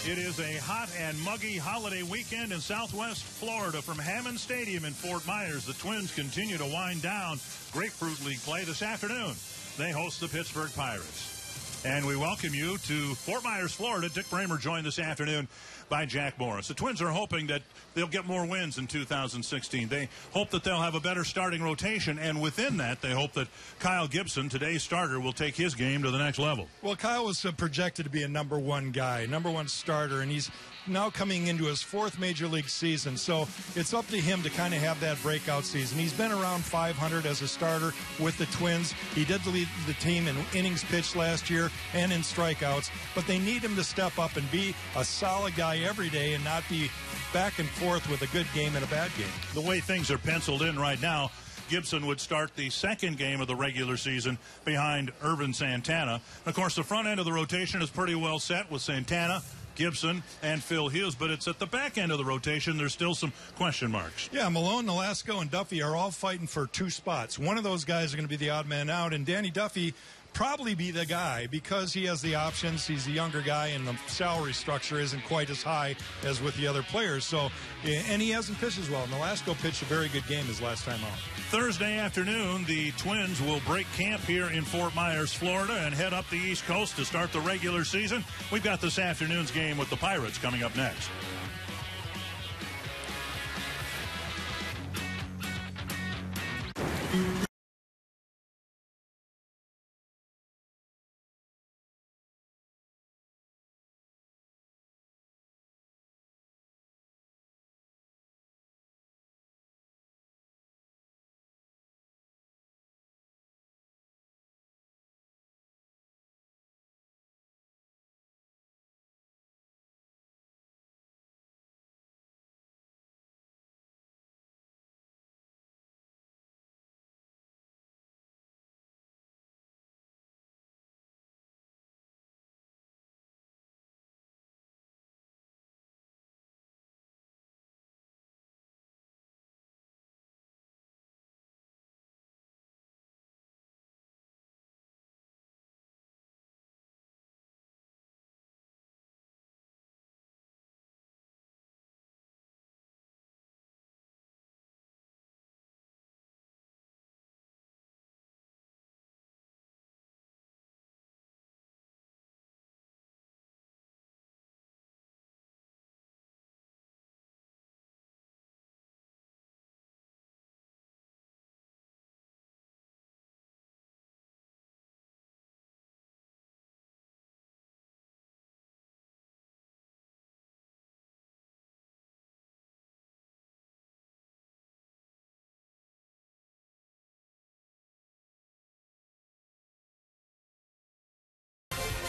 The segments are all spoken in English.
It is a hot and muggy holiday weekend in Southwest Florida. From Hammond Stadium in Fort Myers, the Twins continue to wind down Grapefruit League play this afternoon. They host the Pittsburgh Pirates. And we welcome you to Fort Myers, Florida. Dick Bramer joined this afternoon by Jack Morris. The Twins are hoping that they'll get more wins in 2016. They hope that they'll have a better starting rotation, and within that, they hope that Kyle Gibson, today's starter, will take his game to the next level. Well, Kyle was projected to be a number one guy, number one starter, and he's now coming into his fourth major league season, so it's up to him to kind of have that breakout season. He's been around 500 as a starter with the Twins. He did lead the team in innings pitched last year and in strikeouts, but they need him to step up and be a solid guy every day and not be back and forth with a good game and a bad game. The way things are penciled in right now, Gibson would start the second game of the regular season behind Irvin Santana. Of course, the front end of the rotation is pretty well set with Santana, Gibson, and Phil Hughes, but it's at the back end of the rotation there's still some question marks. Yeah, Malone, Nolasco, and Duffy are all fighting for two spots. One of those guys are going to be the odd man out, and Danny Duffy probably be the guy because he has the options. He's a younger guy, and the salary structure isn't quite as high as with the other players. So, and he hasn't pitched as well. Nolasco pitched a very good game his last time out. Thursday afternoon, the Twins will break camp here in Fort Myers, Florida, and head up the East Coast to start the regular season. We've got this afternoon's game with the Pirates coming up next.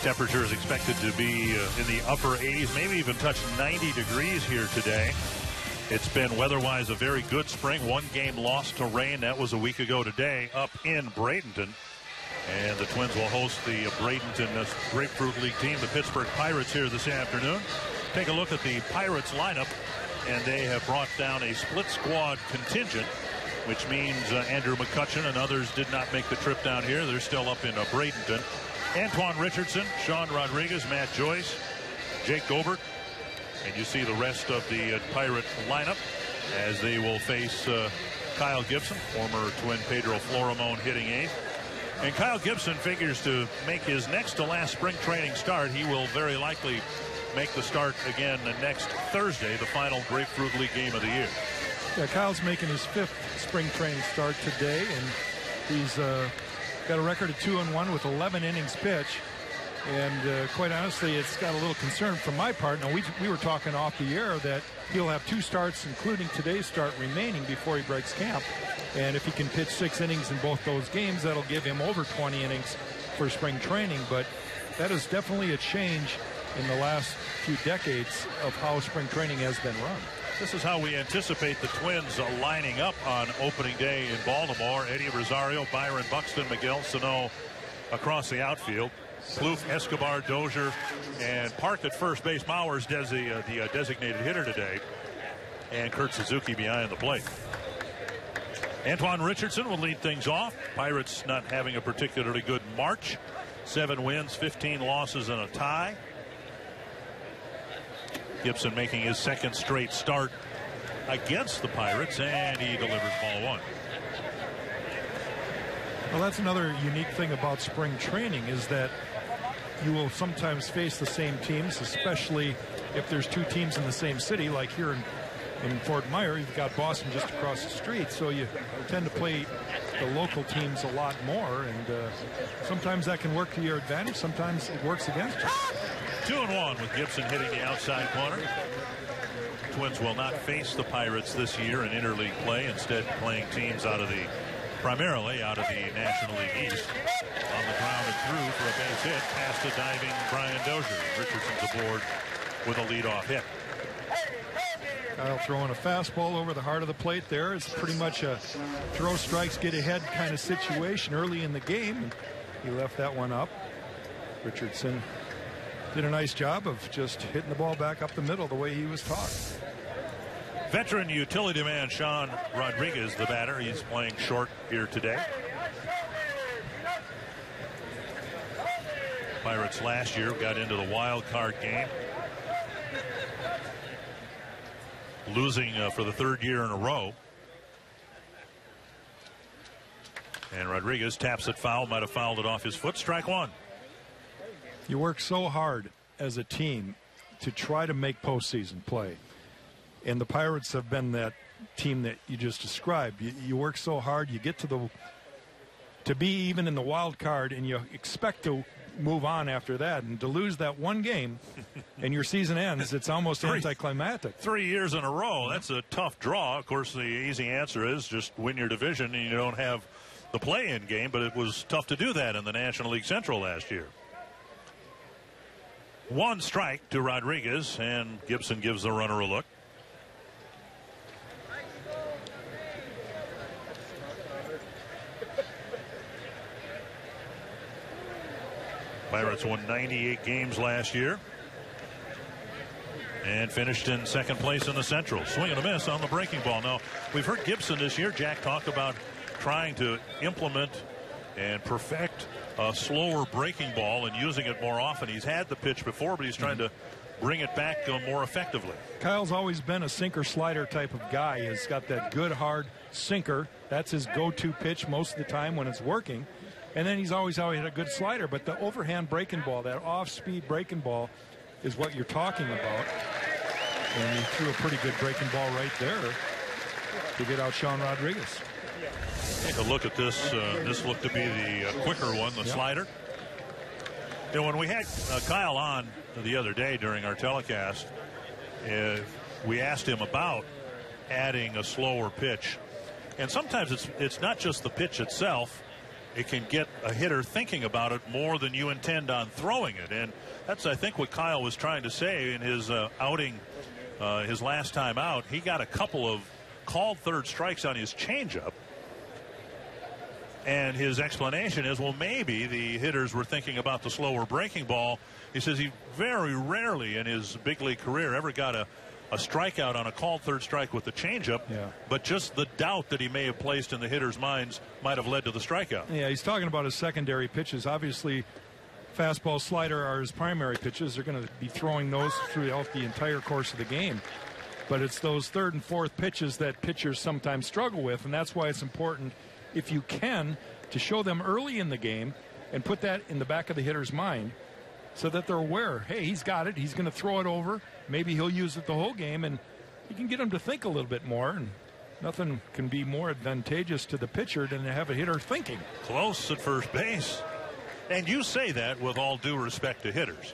Temperature is expected to be in the upper 80s, maybe even touch 90 degrees here today. It's been weather-wise a very good spring. One game lost to rain. That was a week ago today up in Bradenton. And the Twins will host the Bradenton Grapefruit League team, the Pittsburgh Pirates, here this afternoon. Take a look at the Pirates lineup, and they have brought down a split squad contingent, which means Andrew McCutchen and others did not make the trip down here. They're still up in Bradenton. Antoine Richardson, Sean Rodriguez, Matt Joyce, Jake Gobert, and you see the rest of the Pirate lineup as they will face Kyle Gibson, former Twin Pedro Florimon, hitting eighth. And Kyle Gibson figures to make his next to last spring training start. He will very likely make the start again next Thursday, the final Grapefruit League game of the year. Yeah, Kyle's making his fifth spring training start today, and he's got a record of 2-1 with 11 innings pitched. And quite honestly, it's got a little concern from my part. Now, we were talking off the air that he'll have two starts, including today's start, remaining before he breaks camp. And if he can pitch 6 innings in both those games, that'll give him over 20 innings for spring training. But that is definitely a change in the last few decades of how spring training has been run. This is how we anticipate the Twins lining up on opening day in Baltimore. Eddie Rosario, Byron Buxton, Miguel Sano across the outfield. Plouffe, Escobar, Dozier, and Park at first base. Mauer's the designated hitter today. And Kurt Suzuki behind the plate. Antoine Richardson will lead things off. Pirates not having a particularly good March. 7 wins, 15 losses, and a tie. Gibson making his second straight start against the Pirates, and he delivers ball one. Well, that's another unique thing about spring training is that you will sometimes face the same teams, especially if there's two teams in the same city, like here in Fort Myer, you've got Boston just across the street, so you tend to play the local teams a lot more, and sometimes that can work to your advantage, sometimes it works against you. 2-1 with Gibson hitting the outside corner. Twins will not face the Pirates this year in interleague play, instead playing teams primarily out of the National League East. On the ground and through for a base hit past a diving Brian Dozier. Richardson's aboard with a leadoff hit. Kyle throwing a fastball over the heart of the plate there. It's pretty much a throw strikes, get ahead kind of situation early in the game. He left that one up. Richardson did a nice job of just hitting the ball back up the middle the way he was taught. Veteran utility man Sean Rodriguez, the batter. He's playing short here today. Pirates last year got into the wild card game, losing for the third year in a row. And Rodriguez taps it foul, might have fouled it off his foot. Strike one. You work so hard as a team to try to make postseason play. And the Pirates have been that team that you just described. You work so hard, you get to be even in the wild card, and you expect to move on after that. And to lose that one game and your season ends, it's almost anticlimactic. 3 years in a row, that's a tough draw. Of course, the easy answer is just win your division and you don't have the play-in game, but it was tough to do that in the National League Central last year. One strike to Rodriguez, and Gibson gives the runner a look. Pirates won 98 games last year and finished in second place in the Central. Swing and a miss on the breaking ball. Now, we've heard Gibson this year, Jack, talk about trying to implement and perfect a slower breaking ball and using it more often. He's had the pitch before, but he's trying to bring it back more effectively. Kyle's always been a sinker slider type of guy. He's got that good hard sinker. That's his go-to pitch most of the time when it's working. And then he's always had a good slider. But the overhand breaking ball, that off-speed breaking ball, is what you're talking about. And he threw a pretty good breaking ball right there to get out Sean Rodriguez. Take a look at this. This looked to be the quicker one, the slider. You know, when we had Kyle on the other day during our telecast, we asked him about adding a slower pitch. And sometimes it's not just the pitch itself. It can get a hitter thinking about it more than you intend on throwing it. And that's, I think, what Kyle was trying to say in his outing, his last time out. He got a couple of called third strikes on his changeup. And his explanation is, well, maybe the hitters were thinking about the slower breaking ball. He says he very rarely in his big league career ever got a strikeout on a called third strike with the changeup, but just the doubt that he may have placed in the hitters' minds might have led to the strikeout. Yeah, he's talking about his secondary pitches. Obviously, fastball, slider are his primary pitches. They're going to be throwing those throughout the entire course of the game. But it's those third and fourth pitches that pitchers sometimes struggle with, and that's why it's important, if you can, to show them early in the game and put that in the back of the hitter's mind so that they're aware, hey, he's got it, he's going to throw it over, maybe he'll use it the whole game, and you can get him to think a little bit more, and nothing can be more advantageous to the pitcher than to have a hitter thinking. Close at first base. And you say that with all due respect to hitters.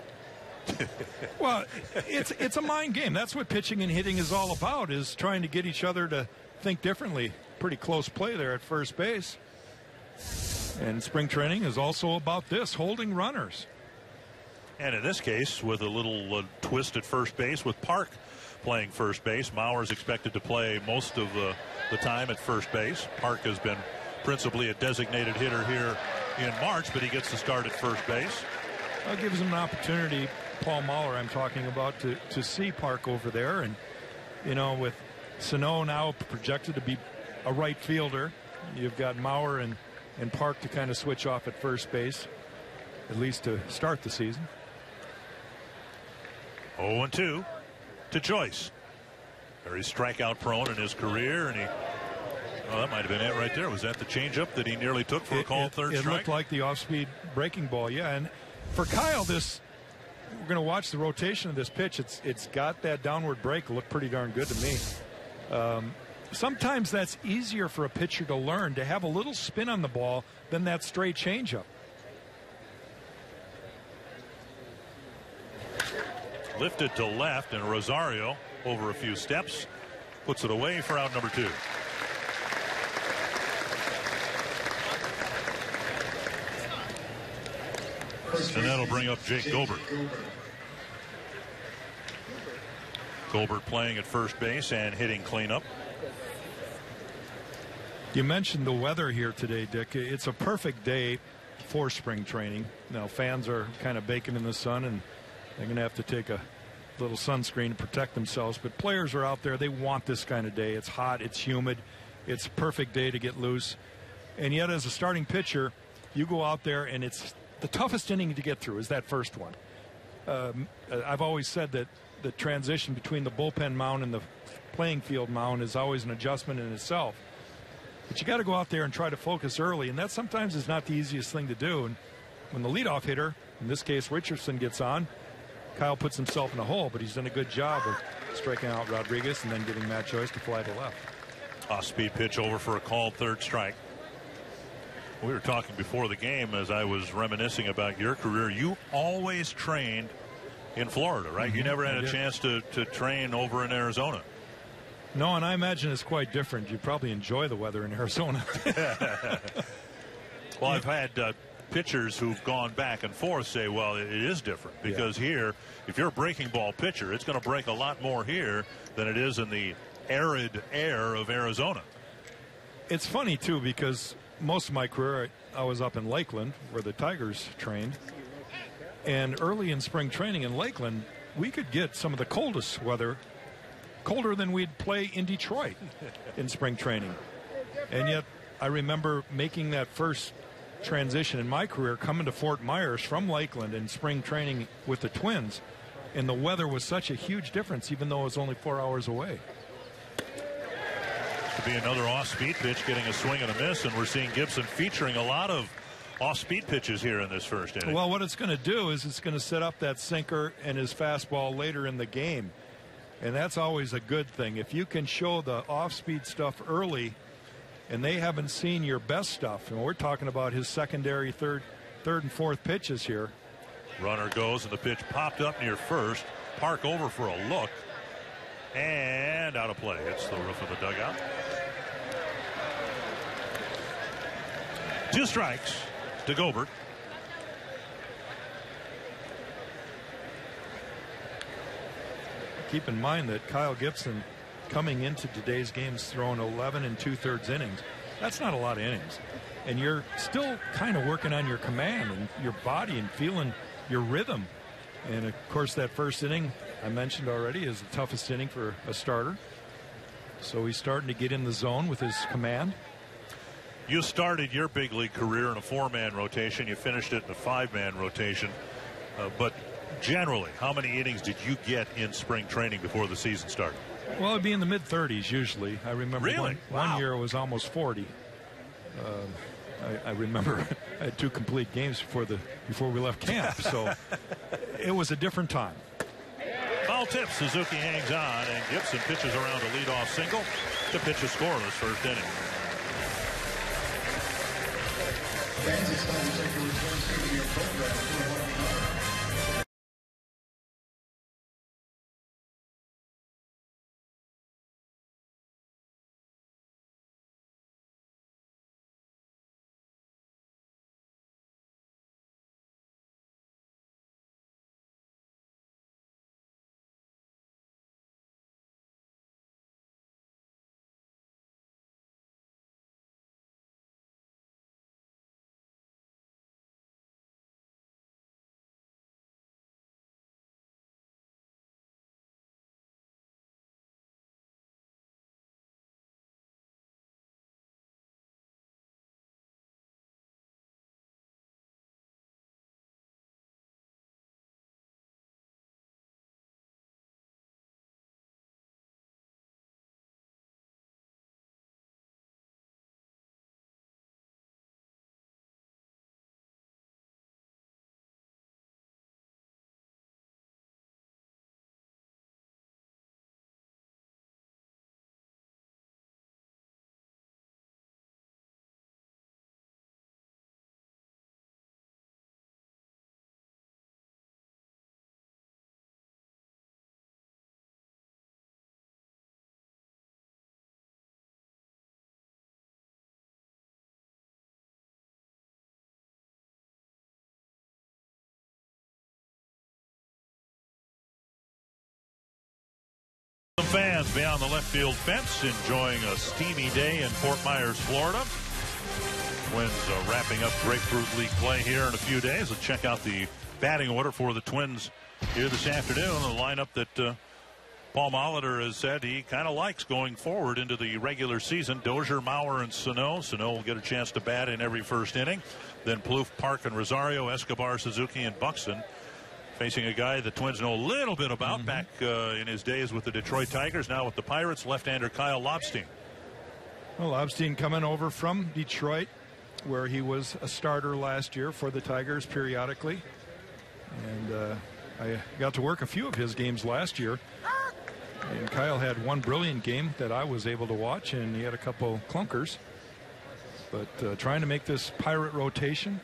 Well, it's a mind game. That's what pitching and hitting is all about, is trying to get each other to think differently. Pretty close play there at first base. And spring training is also about this, holding runners. And in this case, with a little twist at first base, with Park playing first base. Mauer's expected to play most of the time at first base. Park has been principally a designated hitter here in March, but he gets to start at first base. That gives him an opportunity, Paul Mauer I'm talking about, to see Park over there. And, you know, with Sano now projected to be a right fielder, you've got Mauer and Park to kind of switch off at first base, at least to start the season. 0-2. to Joyce. Very strikeout prone in his career, and that might have been it right there. Was that the changeup that he nearly took for a called third strike? It looked like the off-speed breaking ball, yeah. And for Kyle, we're going to watch the rotation of this pitch. It's got that downward break. It looked pretty darn good to me. Sometimes that's easier for a pitcher to learn, to have a little spin on the ball than that straight changeup. Lifted to left, and Rosario over a few steps puts it away for out number 2. And that'll bring up Jake Gobert. Gobert playing at first base and hitting cleanup. You mentioned the weather here today, Dick. It's a perfect day for spring training. Now, fans are kind of baking in the sun, and they're going to have to take a little sunscreen to protect themselves. But players are out there. They want this kind of day. It's hot. It's humid. It's a perfect day to get loose. And yet, as a starting pitcher, you go out there, and it's the toughest inning to get through is that first one. I've always said that the transition between the bullpen mound and the playing field mound is always an adjustment in itself. But you got to go out there and try to focus early, and that sometimes is not the easiest thing to do. And when the leadoff hitter, in this case Richardson, gets on, Kyle puts himself in a hole, but he's done a good job of striking out Rodriguez and then getting Matt Joyce to fly to left. Off-speed pitch over for a called third strike. We were talking before the game as I was reminiscing about your career. You always trained in Florida, right? You never had a chance to train over in Arizona. No, and I imagine it's quite different. You probably enjoy the weather in Arizona. Well, I've had pitchers who've gone back and forth say, well, it is different because here, if you're a breaking ball pitcher, it's going to break a lot more here than it is in the arid air of Arizona. It's funny, too, because most of my career I was up in Lakeland where the Tigers trained. And early in spring training in Lakeland, we could get some of the coldest weather, colder than we'd play in Detroit in spring training. And yet I remember making that first transition in my career, coming to Fort Myers from Lakeland in spring training with the Twins, and the weather was such a huge difference even though it was only 4 hours away. To be another off-speed pitch, getting a swing and a miss, and we're seeing Gibson featuring a lot of off-speed pitches here in this first inning. Well, what it's going to do is it's going to set up that sinker and his fastball later in the game, and that's always a good thing. If you can show the off-speed stuff early, and they haven't seen your best stuff, and we're talking about his secondary third and fourth pitches here. Runner goes, and the pitch popped up near first. Park over for a look, and out of play. Hits the roof of the dugout. 2 strikes to Gobert. Keep in mind that Kyle Gibson, coming into today's games, thrown 11 2/3 innings. That's not a lot of innings. And you're still kind of working on your command and your body and feeling your rhythm. And, of course, that first inning, I mentioned already, is the toughest inning for a starter. So he's starting to get in the zone with his command. You started your big league career in a 4-man rotation. You finished it in a 5-man rotation. But generally, how many innings did you get in spring training before the season started? Well, it'd be in the mid-30s usually. I remember really? one year it was almost 40. I remember I had 2 complete games before we left camp, so it was a different time. Foul tip. Suzuki hangs on, and Gibson pitches around a leadoff single to pitch a scoreless first inning. Kansas City returns to your program. fans beyond the left field fence enjoying a steamy day in Fort Myers, Florida. Twins wrapping up Grapefruit League play here in a few days. Let's check out the batting order for the Twins here this afternoon. The lineup that Paul Molitor has said he kind of likes going forward into the regular season. Dozier, Mauer, and Sano. Sano will get a chance to bat in every first inning. Then Plouffe, Park, and Rosario, Escobar, Suzuki, and Buxton. Facing a guy the Twins know a little bit about back in his days with the Detroit Tigers. Now with the Pirates, left-hander Kyle Lobstein. Well, Lobstein coming over from Detroit, where he was a starter last year for the Tigers periodically. And I got to work a few of his games last year. And Kyle had one brilliant game that I was able to watch, and he had a couple clunkers. But trying to make this Pirate rotation.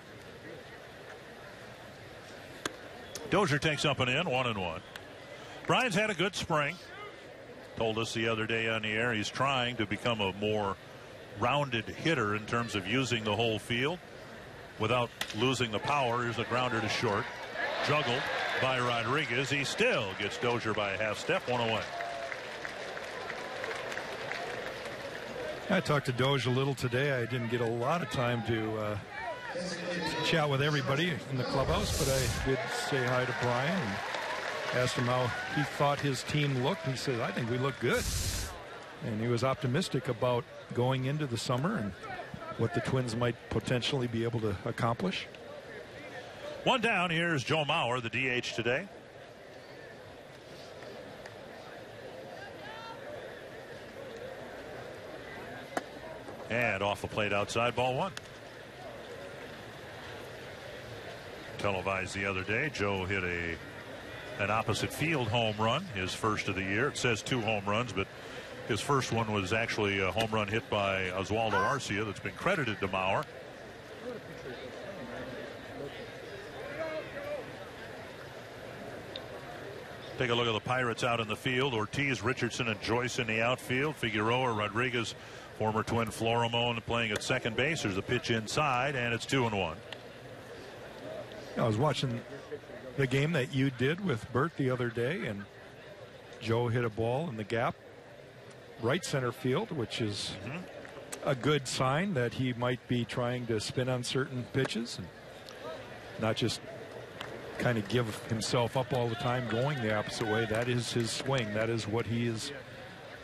Dozier takes up an in, 1-1. Brian's had a good spring. Told us the other day on the air he's trying to become a more rounded hitter in terms of using the whole field without losing the power. Here's a grounder to short. Juggled by Rodriguez. He still gets Dozier by a half step, 1 away. I talked to Dozier a little today. I didn't get a lot of time to chat with everybody in the clubhouse, but I did say hi to Brian and asked him how he thought his team looked. He said, I think we look good. And he was optimistic about going into the summer and what the Twins might potentially be able to accomplish. One down. Here's Joe Mauer, the DH today. And off the plate outside, ball 1. Televised the other day, Joe hit an opposite field home run, his first of the year. It says 2 home runs, but his first one was actually a home run hit by Oswaldo Arcia that's been credited to Mauer. Take a look at the Pirates out in the field. Ortiz, Richardson, and Joyce in the outfield. Figueroa, Rodriguez, former Twin Florimone playing at second base. There's a pitch inside, and it's 2-1. I was watching the game that you did with Bert the other day, and Joe hit a ball in the gap right center field, which is a good sign that he might be trying to spin on certain pitches and not just kind of give himself up all the time going the opposite way. That is his swing. That is what he has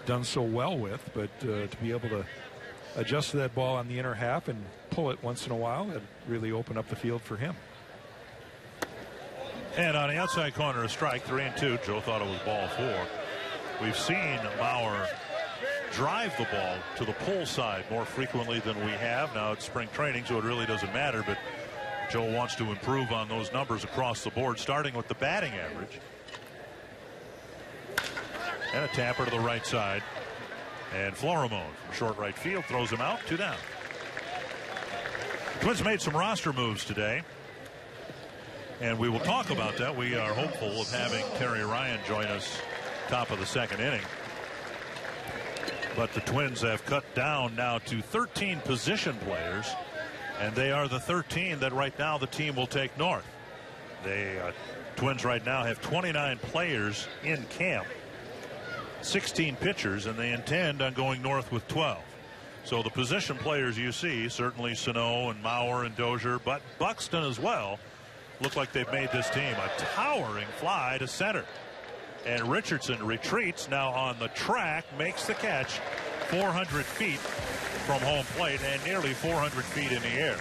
done so well with. But to be able to adjust that ball on the inner half and pull it once in a while, that really opened up the field for him. And on the outside corner, a strike, 3-2. Joe thought it was ball 4. We've seen Mauer drive the ball to the pull side more frequently than we have. Now it's spring training, so it really doesn't matter, but Joe wants to improve on those numbers across the board, starting with the batting average. And a tapper to the right side. And Florimone from short right field throws him out, 2 down. Twins made some roster moves today, and we will talk about that. We are hopeful of having Terry Ryan join us top of the second inning. But the Twins have cut down now to 13 position players, and they are the 13 that right now the team will take north. They Twins right now have 29 players in camp, 16 pitchers, and they intend on going north with 12. So the position players you see, certainly Sano and Mauer and Dozier, but Buxton as well, look like they've made this team. A towering fly to center. And Richardson retreats now on the track, makes the catch 400 feet from home plate and nearly 400 feet in the air.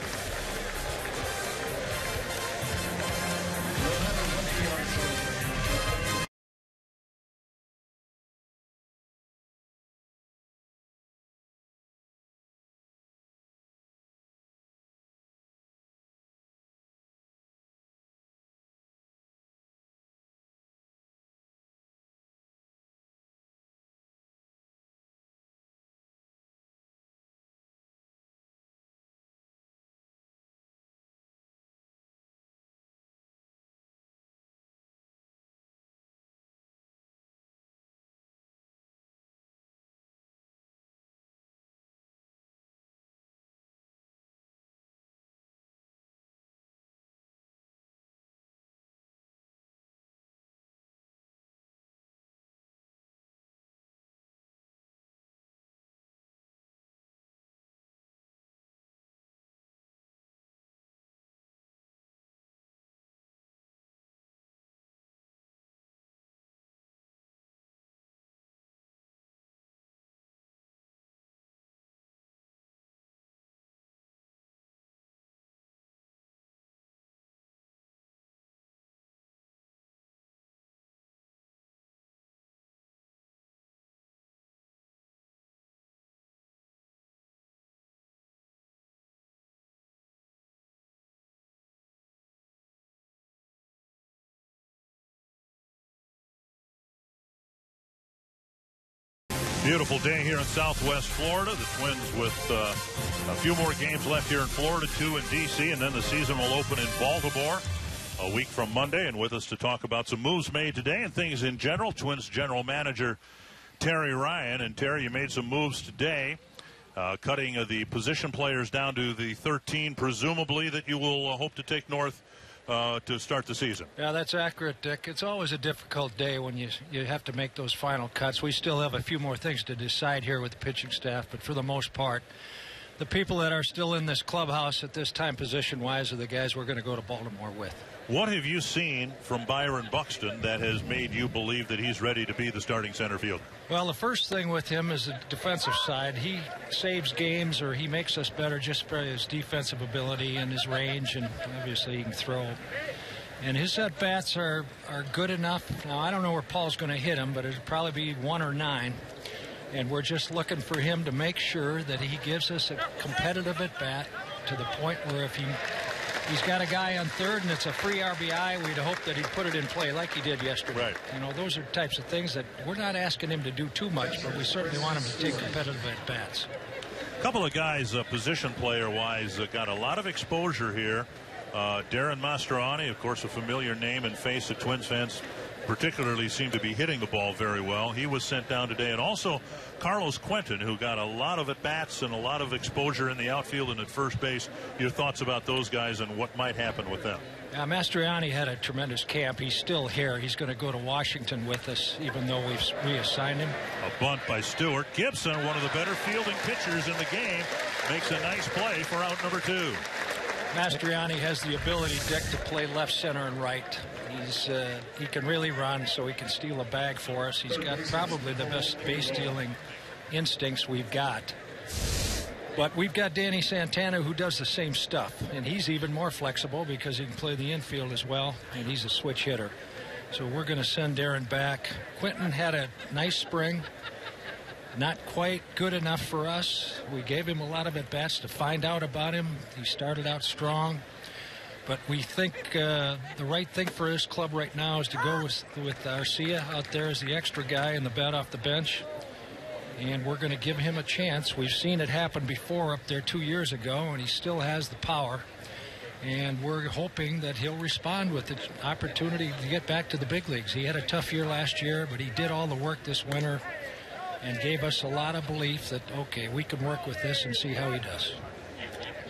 Beautiful day here in Southwest Florida. The Twins with a few more games left here in Florida, 2 in D.C., and then the season will open in Baltimore a week from Monday. And with us to talk about some moves made today and things in general, Twins general manager Terry Ryan. And Terry, you made some moves today, cutting the position players down to the 13, presumably, that you will hope to take north to start the season. Yeah, that's accurate, Dick. It's always a difficult day when you have to make those final cuts. We still have a few more things to decide here with the pitching staff, but for the most part, the people that are still in this clubhouse at this time position-wise are the guys we're going to go to Baltimore with. What have you seen from Byron Buxton that has made you believe that he's ready to be the starting center fielder? Well, the first thing with him is the defensive side. He saves games, or he makes us better just by his defensive ability and his range, and obviously he can throw. And his at-bats are good enough. Now, I don't know where Paul's going to hit him, but it'll probably be 1 or 9. And we're just looking for him to make sure that he gives us a competitive at-bat to the point where if he's got a guy on third and it's a free RBI, we'd hope that he'd put it in play like he did yesterday. Right. You know, those are types of things that we're not asking him to do too much, but we certainly want him to take competitive at-bats. A couple of guys, position player-wise, got a lot of exposure here. Darren Mastroianni, of course, a familiar name and face that Twins fans particularly seem to be hitting the ball very well. He was sent down today. And also Carlos Quentin, who got a lot of at-bats and a lot of exposure in the outfield and at first base. Your thoughts about those guys and what might happen with them? Mastroianni had a tremendous camp. He's still here. He's going to go to Washington with us, even though we've reassigned him. A bunt by Stewart. Gibson, one of the better fielding pitchers in the game, makes a nice play for out number 2. Mastroianni has the ability, Dick, to play left, center, and right. He can really run, so he can steal a bag for us. He's got probably the best base stealing instincts we've got. But we've got Danny Santana, who does the same stuff, and he's even more flexible because he can play the infield as well, and he's a switch hitter. So we're going to send Darren back. Quentin had a nice spring. Not quite good enough for us. We gave him a lot of at-bats to find out about him. He started out strong. But we think the right thing for this club right now is to go with Arcia out there as the extra guy in the bat off the bench. And we're going to give him a chance. We've seen it happen before up there 2 years ago, and he still has the power. And we're hoping that he'll respond with the opportunity to get back to the big leagues. He had a tough year last year, but he did all the work this winter and gave us a lot of belief that, okay, we can work with this and see how he does.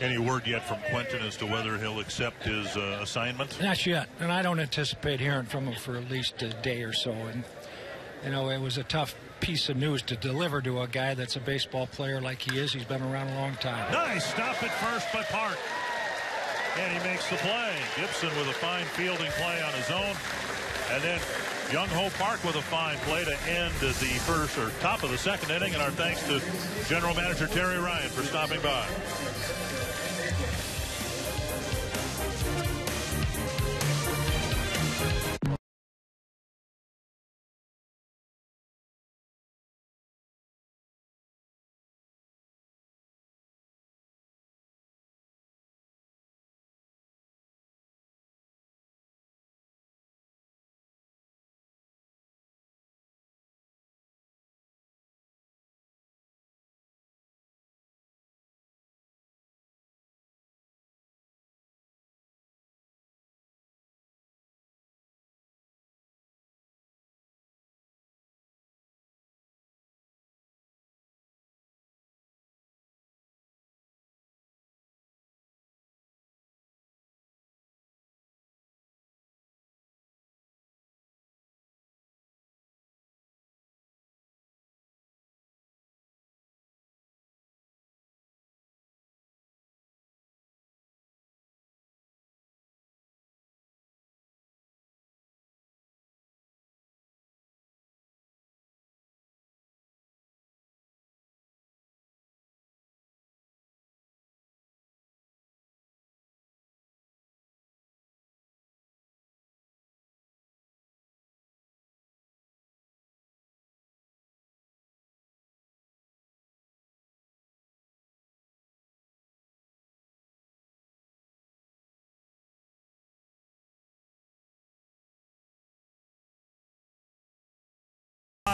Any word yet from Quentin as to whether he'll accept his assignment? Not yet, and I don't anticipate hearing from him for at least a day or so. And, you know, it was a tough piece of news to deliver to a guy that's a baseball player like he is. He's been around a long time. Nice stop at first by Park. And he makes the play. Gibson with a fine fielding play on his own. And then Young-Ho Park with a fine play to end the first or top of the second inning. And our thanks to General Manager Terry Ryan for stopping by.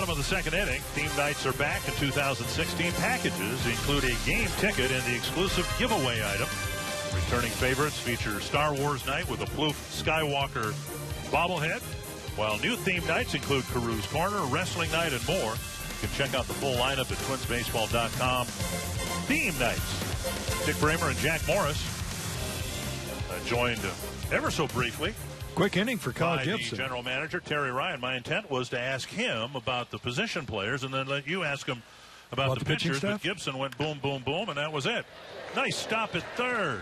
bottom of the second inning. Theme nights are back in 2016. Packages include a game ticket and the exclusive giveaway item. Returning favorites feature Star Wars night with a Plouffe Skywalker bobblehead, while new theme nights include Carew's Corner, wrestling night, and more. You can check out the full lineup at twinsbaseball.com. Theme nights. Dick Bramer and Jack Morris joined ever so briefly. Quick inning for Kyle Gibson. The general manager, Terry Ryan. My intent was to ask him about the position players and then let you ask him about the pitchers. But Gibson went boom, boom, boom, and that was it. Nice stop at third.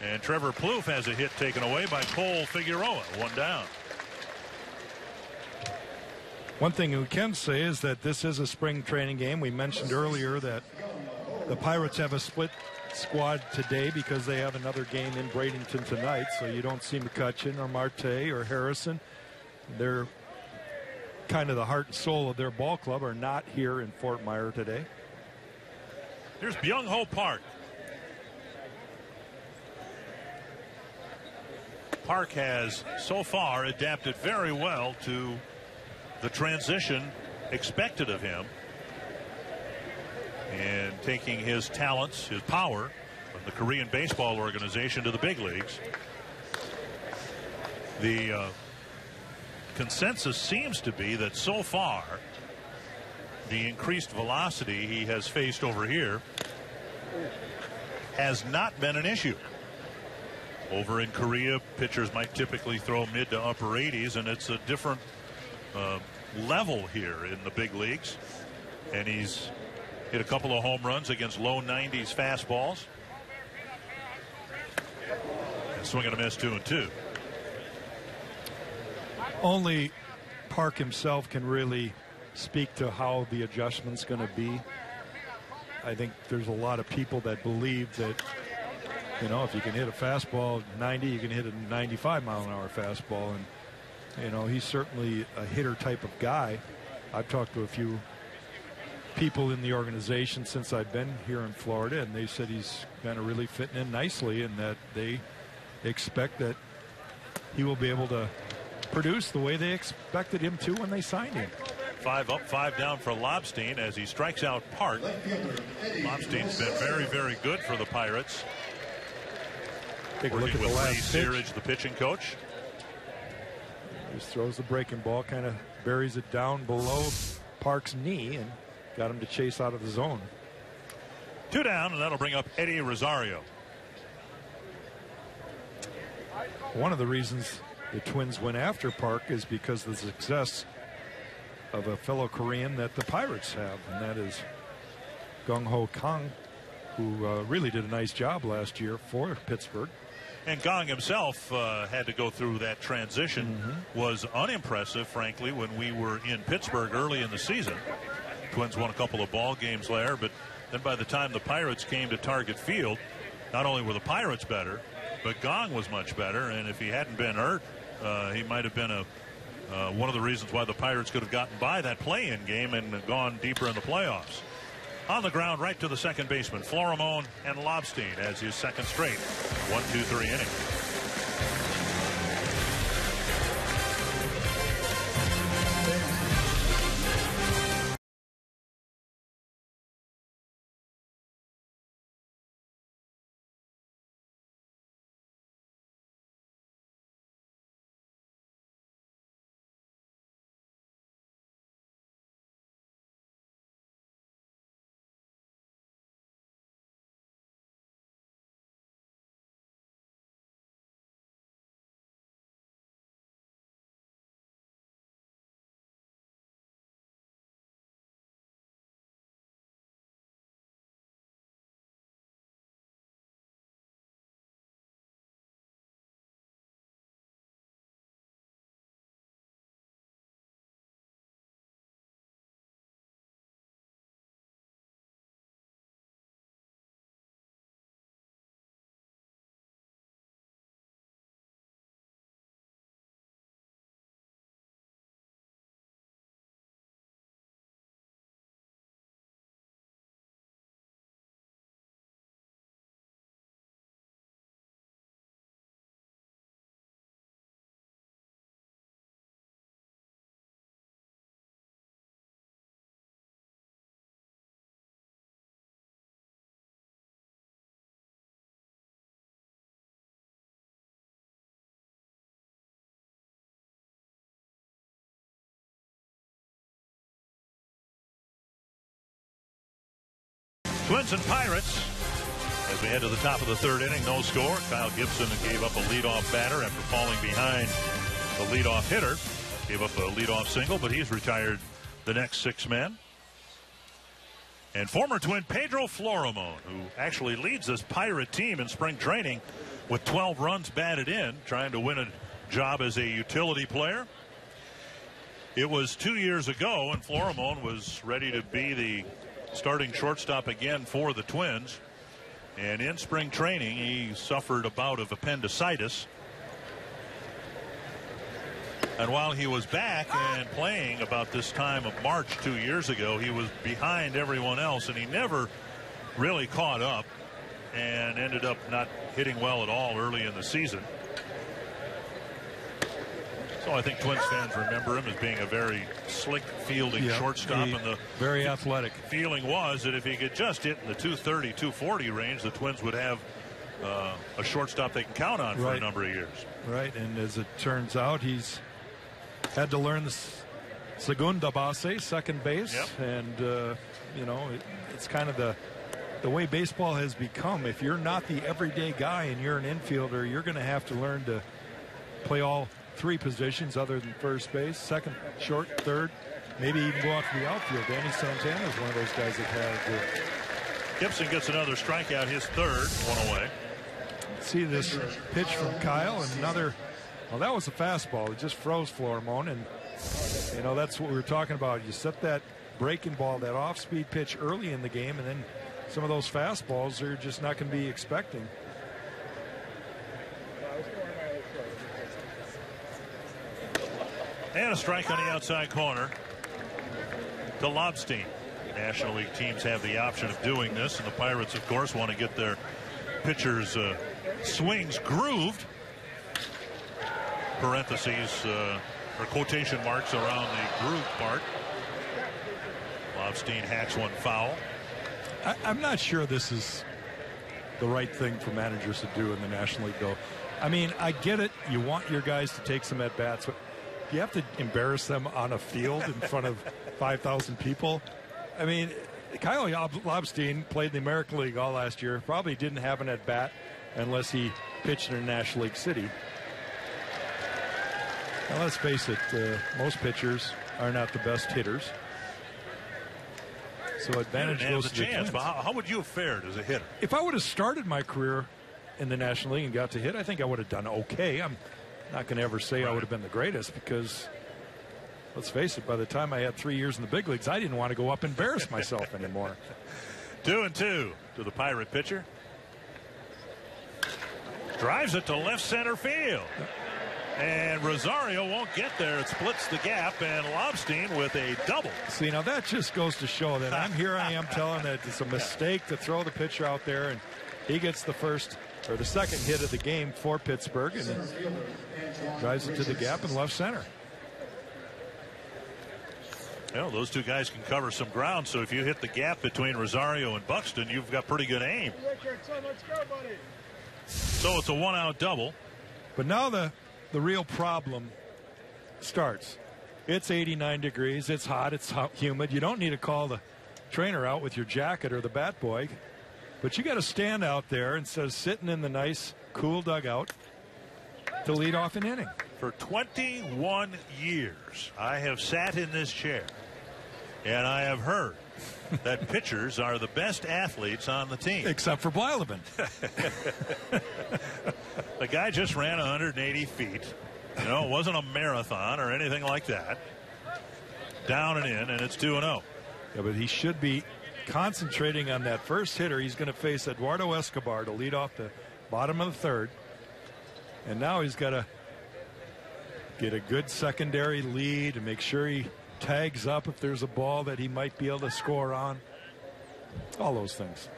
And Trevor Plouffe has a hit taken away by Cole Figueroa. One down. One thing we can say is that this is a spring training game. We mentioned earlier that the Pirates have a split squad today because they have another game in Bradenton tonight, so you don't see McCutchen or Marte or Harrison. They're kind of the heart and soul of their ball club are not here in Fort Myer today. Here's Byung-Ho Park. Park has so far adapted very well to the transition expected of him, and taking his talents, his power from the Korean baseball organization to the big leagues. The consensus seems to be that so far the increased velocity he has faced over here has not been an issue. Over in Korea, pitchers might typically throw mid to upper 80s, and it's a different level here in the big leagues. And he's hit a couple of home runs against low 90s fastballs. And swing and a miss, 2-2. Only Park himself can really speak to how the adjustment's going to be. I think there's a lot of people that believe that, you know, if you can hit a fastball 90, you can hit a 95-mile-an-hour fastball. And, you know, he's certainly a hitter type of guy. I've talked to a few people in the organization since I've been here in Florida, and they said he's kind of really fitting in nicely and that they expect that he will be able to produce the way they expected him to when they signed him. 5 up, 5 down for Lobstein as he strikes out Park. Lobstein's been very, very good for the Pirates. Take a look at the last pitch. Searage, the pitching coach. Just throws the breaking ball, kind of buries it down below Park's knee and got him to chase out of the zone. 2 down, and that'll bring up Eddie Rosario. One of the reasons the Twins went after Park is because of the success of a fellow Korean that the Pirates have, and that is Gung-Ho Kang, who really did a nice job last year for Pittsburgh. And Gong himself had to go through that transition. Was unimpressive, frankly, when we were in Pittsburgh early in the season. Twins won a couple of ball games there, but then by the time the Pirates came to Target Field, not only were the Pirates better, but Gong was much better. And if he hadn't been hurt, he might have been one of the reasons why the Pirates could have gotten by that play-in game and gone deeper in the playoffs. On the ground, right to the second baseman, Florimone and Lobstein as his second straight 1-2-3 inning. Twins and Pirates. As we head to the top of the third inning, no score. Kyle Gibson gave up a leadoff batter after falling behind the leadoff hitter. Gave up a leadoff single, but he's retired the next 6 men. And former Twin Pedro Florimon, who actually leads this Pirate team in spring training with 12 runs batted in, trying to win a job as a utility player. It was 2 years ago, and Florimon was ready to be the starting shortstop again for the Twins. And in spring training, he suffered a bout of appendicitis. And while he was back and playing about this time of March 2 years ago, he was behind everyone else, and he never really caught up and ended up not hitting well at all early in the season. So I think Twins fans remember him as being a very slick fielding shortstop, and the very athletic feeling was that if he could just hit in the 230, 240 range, the Twins would have a shortstop they can count on for a number of years. Right, and as it turns out, he's had to learn the segunda base, second base, and you know, it's kind of the way baseball has become. If you're not the everyday guy and you're an infielder, you're going to have to learn to play all 3 positions other than first base, second, short, third, maybe even go out to the outfield. Danny Santana is one of those guys that has it. Gibson gets another strikeout, his third, 1 away. See this pitch from Kyle, and another. Well, that was a fastball. It just froze Florimon, and you know that's what we were talking about. You set that breaking ball, that off-speed pitch early in the game, and then some of those fastballs are just not going to be expecting. And a strike on the outside corner to Lobstein. National League teams have the option of doing this, and the Pirates, of course, want to get their pitchers' swings grooved. Parentheses or quotation marks around the groove part. Lobstein hacks one foul. I'm not sure this is the right thing for managers to do in the National League, though. I mean, I get it. You want your guys to take some at-bats, but you have to embarrass them on a field in front of 5,000 people. I mean, Kyle Lobstein played in the American League all last year. Probably didn't have an at-bat unless he pitched in a National League city. Now, let's face it, most pitchers are not the best hitters. So advantage goes to the Twins. But how would you have fared as a hitter? If I would have started my career in the National League and got to hit, I think I would have done okay. I'm not going to ever say I would have been the greatest because, let's face it, by the time I had 3 years in the big leagues, I didn't want to go up and embarrass myself anymore. 2-2 to the Pirate pitcher. Drives it to left center field. And Rosario won't get there. It splits the gap, and Lobstein with a double. See, now that just goes to show that here I am telling that it's a mistake to throw the pitcher out there, and he gets the first or the second hit of the game for Pittsburgh, and drives it to the gap in left center. Well, those two guys can cover some ground, so if you hit the gap between Rosario and Buxton, you've got pretty good aim. So it's a one-out double. But now the real problem starts. It's 89 degrees. It's hot. It's humid. You don't need to call the trainer out with your jacket or the bat boy. But you got to stand out there instead of sitting in the nice, cool dugout to lead off an inning. For 21 years, I have sat in this chair, and I have heard that pitchers are the best athletes on the team. Except for Blyleven. The guy just ran 180 feet. You know, it wasn't a marathon or anything like that. Down and in, and it's 2-0. Yeah, but he should be concentrating on that first hitter. He's going to face Eduardo Escobar to lead off the bottom of the third. And now he's got to get a good secondary lead and make sure he tags up if there's a ball that he might be able to score on. All those things.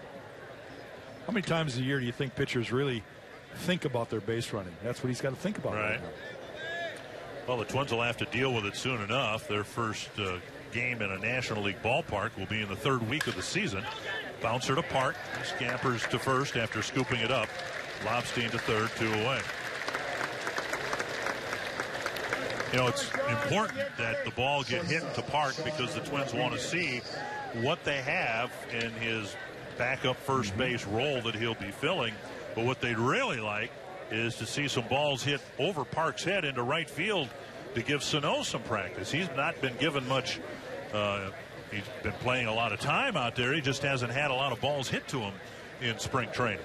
How many times a year do you think pitchers really think about their base running? That's what he's got to think about right now. Well, the Twins will have to deal with it soon enough. Their first game in a National League ballpark will be in the third week of the season. Bouncer to Park. Scampers to first after scooping it up. Lobstein to third, 2 away. You know, it's important that the ball get hit to Park because the Twins want to see what they have in his backup first base role that he'll be filling. But what they'd really like is to see some balls hit over Park's head into right field to give Sano some practice. He's not been given much. He's been playing a lot of time out there. He just hasn't had a lot of balls hit to him in spring training.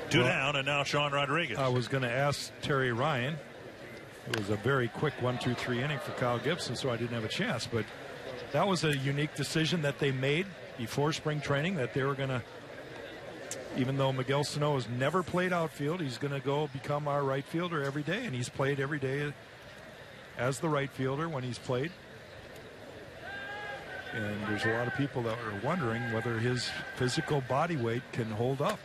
Two down, and now Sean Rodriguez. I was going to ask Terry Ryan. It was a very quick 1-2-3 inning for Kyle Gibson, so I didn't have a chance. But that was a unique decision that they made before spring training, that they were going to, even though Miguel Sano has never played outfield, he's going to go become our right fielder every day, and he's played every day as the right fielder when he's played. And there's a lot of people that are wondering whether his physical body weight can hold up.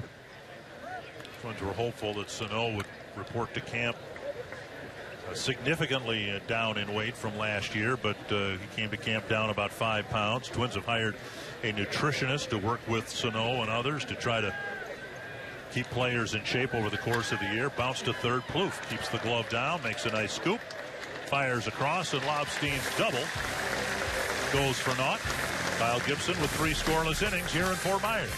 Twins were hopeful that Sano would report to camp significantly down in weight from last year, but he came to camp down about 5 pounds. Twins have hired a nutritionist to work with Sano and others to try to keep players in shape over the course of the year. Bounce to third. Plouffe keeps the glove down, makes a nice scoop, fires across, and Lobstein's double goes for naught. Kyle Gibson with 3 scoreless innings here in Fort Myers.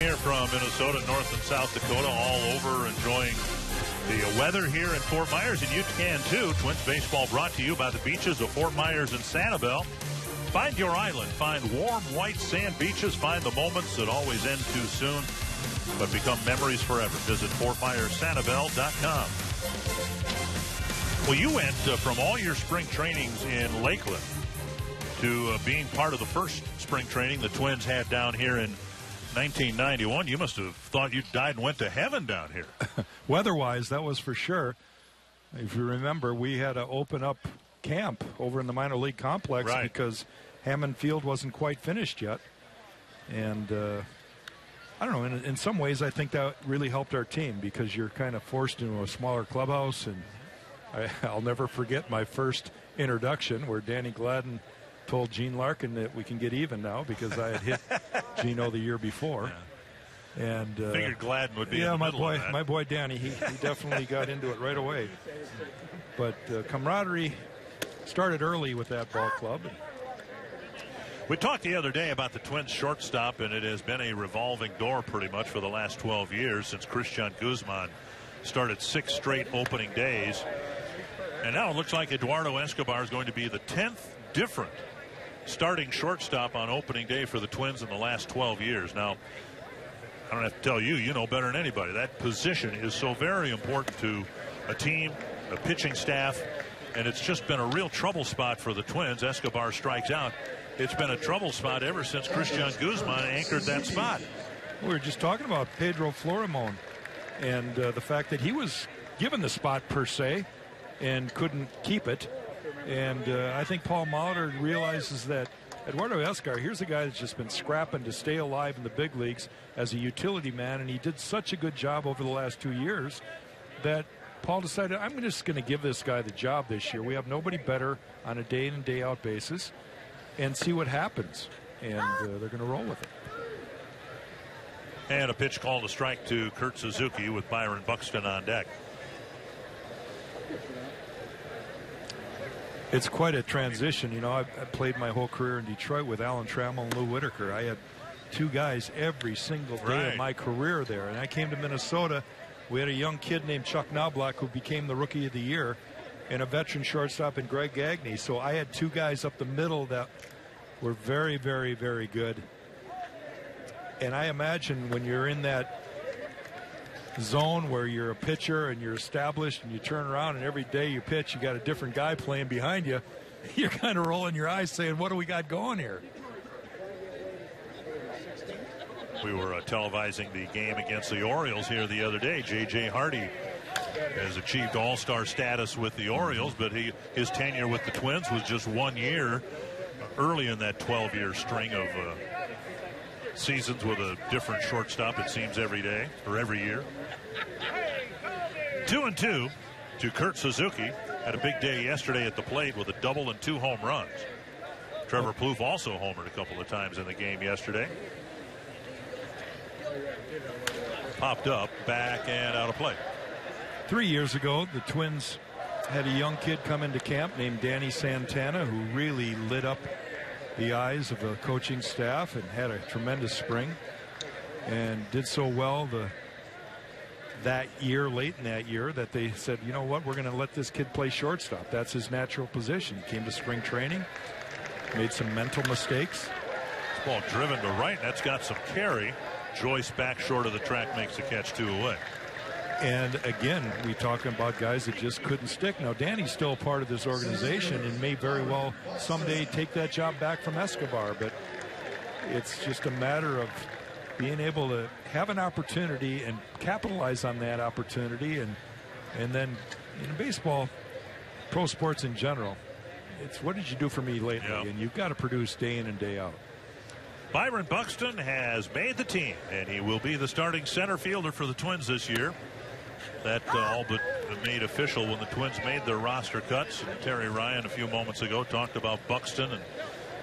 Here from Minnesota, North and South Dakota, all over enjoying the weather here in Fort Myers, and you can too. Twins baseball brought to you by the beaches of Fort Myers and Sanibel. Find your island. Find warm white sand beaches. Find the moments that always end too soon but become memories forever. Visit FortMyersSanibel.com. Well, you went from all your spring trainings in Lakeland to being part of the first spring training the Twins had down here in 1991. You must have thought you died and went to heaven down here. Weather-wise, that was for sure. If you remember, we had to open up camp over in the minor league complex because Hammond Field wasn't quite finished yet. And I don't know, in some ways I think that really helped our team because you're kind of forced into a smaller clubhouse. And I'll never forget my first introduction where Danny Gladden told Gene Larkin that we can get even now because I had hit Gino the year before. Yeah. And figured Gladden would be in the middle of that. My boy Danny, he definitely got into it right away. But camaraderie started early with that ball club. We talked the other day about the Twins shortstop, and it has been a revolving door pretty much for the last 12 years since Christian Guzman started 6 straight opening days. And now it looks like Eduardo Escobar is going to be the 10th different starting shortstop on opening day for the Twins in the last 12 years. Now, I don't have to tell you, you know better than anybody, that position is so very important to a team, a pitching staff, and it's just been a real trouble spot for the Twins. Escobar strikes out. It's been a trouble spot ever since Christian Guzman anchored that spot. We were just talking about Pedro Florimon and the fact that he was given the spot per se and couldn't keep it. And I think Paul Molitor realizes that Eduardo Escobar, here's a guy that's just been scrapping to stay alive in the big leagues as a utility man, and he did such a good job over the last 2 years that Paul decided, I'm just going to give this guy the job this year. We have nobody better on a day in and day out basis, and see what happens. And they're going to roll with it. And a pitch called a strike to Kurt Suzuki with Byron Buxton on deck. It's quite a transition. You know, I played my whole career in Detroit with Alan Trammell and Lou Whitaker. I had two guys every single day of my career there. And I came to Minnesota. We had a young kid named Chuck Knobloch who became the Rookie of the Year, and a veteran shortstop in Greg Gagne. So I had two guys up the middle that were very, very, very good. And I imagine when you're in that zone where you're a pitcher and you're established and you turn around and every day you pitch, you got a different guy playing behind you, you're kind of rolling your eyes saying, what do we got going here? We were televising the game against the Orioles here the other day. J.J. Hardy has achieved all-star status with the Orioles, but his tenure with the Twins was just 1 year early in that 12-year string of seasons with a different shortstop, it seems, every day or every year. 2-2 to Kurt Suzuki. Had a big day yesterday at the plate with a double and 2 home runs. Trevor Plouffe also homered a couple of times in the game yesterday. Popped up, back, and out of play. 3 years ago, the Twins had a young kid come into camp named Danny Santana, who really lit up the eyes of the coaching staff and had a tremendous spring and did so well that year, late in that year, that they said, you know what, we're going to let this kid play shortstop. That's his natural position. He came to spring training, made some mental mistakes. Ball driven to right. That's got some carry. Joyce back short of the track makes the catch 2 away. And again, we talking about guys that just couldn't stick. Now, Danny's still a part of this organization and may very well someday take that job back from Escobar. But it's just a matter of being able to have an opportunity and capitalize on that opportunity. And then in baseball, pro sports in general, it's what did you do for me lately? Yeah. And you've got to produce day in and day out. Byron Buxton has made the team, and he will be the starting center fielder for the Twins this year. That all but made official when the Twins made their roster cuts. And Terry Ryan a few moments ago talked about Buxton and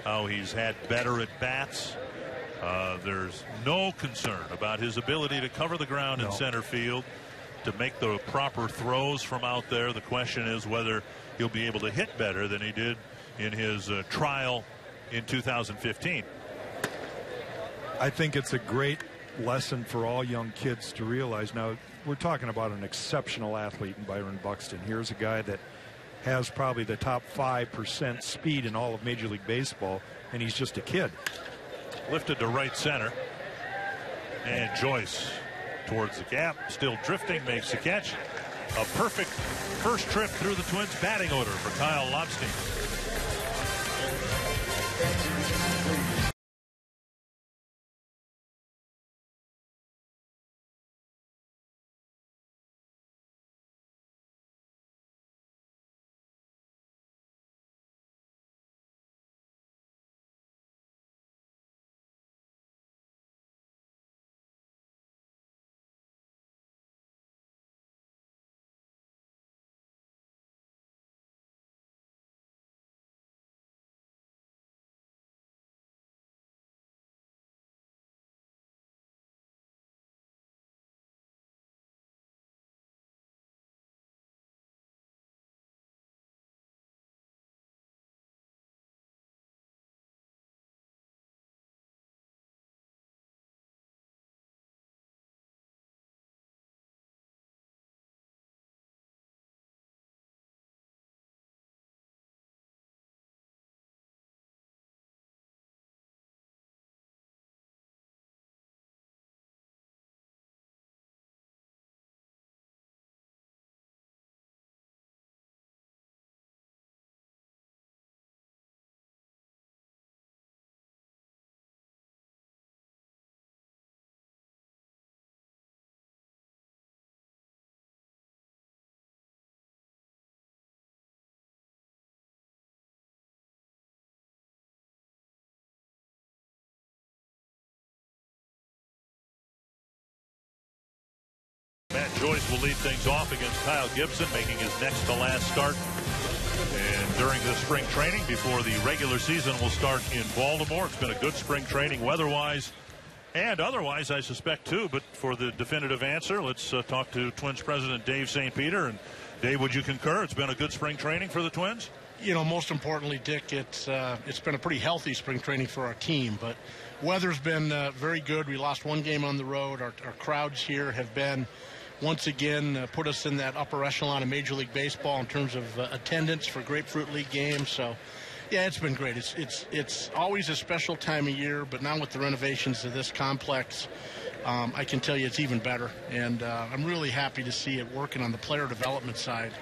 how he's had better at bats. There's no concern about his ability to cover the ground in center field, to make the proper throws from out there. The question is whether he'll be able to hit better than he did in his trial in 2015. I think it's a great lesson for all young kids to realize. Now, we're talking about an exceptional athlete in Byron Buxton. Here's a guy that has probably the top 5% speed in all of Major League Baseball, and he's just a kid. Lifted to right center. And Joyce towards the gap, still drifting, makes the catch. A perfect first trip through the Twins batting order for Kyle Lobstein. Joyce will lead things off against Kyle Gibson, making his next to last start. And during the spring training before the regular season will start in Baltimore. It's been a good spring training weather-wise and otherwise, I suspect, too. But for the definitive answer, let's talk to Twins president Dave St. Peter. And Dave, would you concur? It's been a good spring training for the Twins? You know, most importantly, Dick, it's been a pretty healthy spring training for our team. But weather's been very good. We lost one game on the road. Our crowds here have been, once again, put us in that upper echelon of Major League Baseball in terms of attendance for Grapefruit League games. So, yeah, it's been great. It's always a special time of year, but now with the renovations to this complex, I can tell you it's even better. And I'm really happy to see it working on the player development side.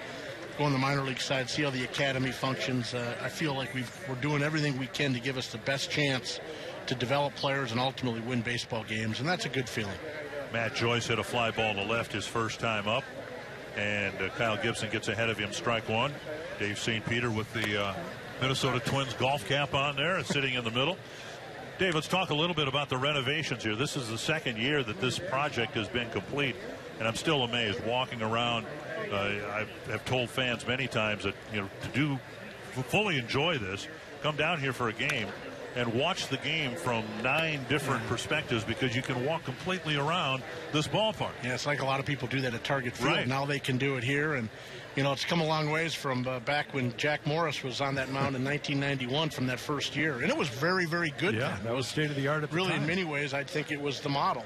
Go on the minor league side, see how the academy functions. I feel like we're doing everything we can to give us the best chance to develop players and ultimately win baseball games, and that's a good feeling. Matt Joyce hit a fly ball to left his first time up, and Kyle Gibson gets ahead of him, strike one. Dave St. Peter with the Minnesota Twins golf cap on there and sitting in the middle. Dave, let's talk a little bit about the renovations here. This is the second year that this project has been complete, and I'm still amazed walking around. I have told fans many times that, you know, to fully enjoy this, come down here for a game and watch the game from 9 different perspectives, because you can walk completely around this ballpark. Yeah, it's like a lot of people do that at Target Field. Right. Now they can do it here, and you know, it's come a long ways from back when Jack Morris was on that mound in 1991 from that first year, and it was very, very good. Yeah, then. that was state of the art at the really, time. in many ways, I think it was the model.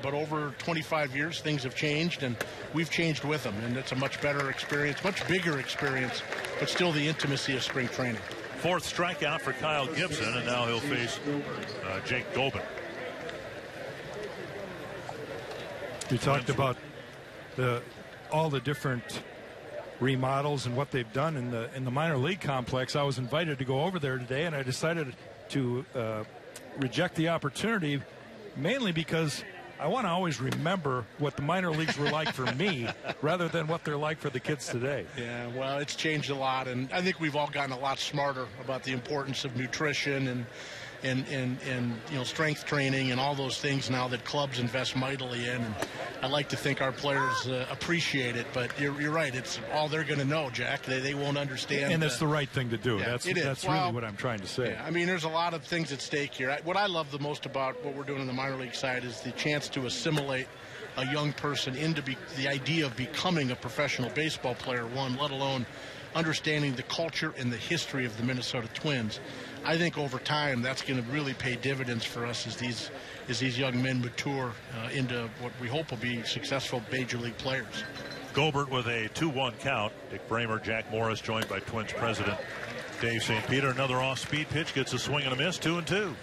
But over 25 years, things have changed, and we've changed with them, and it's a much better experience, much bigger experience, but still the intimacy of spring training. 4th strikeout for Kyle Gibson, and now he'll face Jake Gobin. You talked about all the different remodels and what they've done in the minor league complex. I was invited to go over there today, and I decided to reject the opportunity, mainly because I want to always remember what the minor leagues were like for me rather than what they're like for the kids today. Yeah, well, it's changed a lot, and I think we've all gotten a lot smarter about the importance of nutrition and you know, strength training and all those things now that clubs invest mightily in. And I like to think our players appreciate it, but you're right. It's all they're going to know, Jack. They won't understand. And it's the right thing to do. Yeah, That's well, really what I'm trying to say. Yeah, I mean, there's a lot of things at stake here. What I love the most about what we're doing on the minor league side is the chance to assimilate a young person into the idea of becoming a professional baseball player, let alone understanding the culture and the history of the Minnesota Twins. I think over time that's going to really pay dividends for us as these young men mature into what we hope will be successful major league players. Gobert with a 2-1 count. Dick Bramer, Jack Morris, joined by Twins president Dave St. Peter. Another off-speed pitch, gets a swing and a miss, 2-2.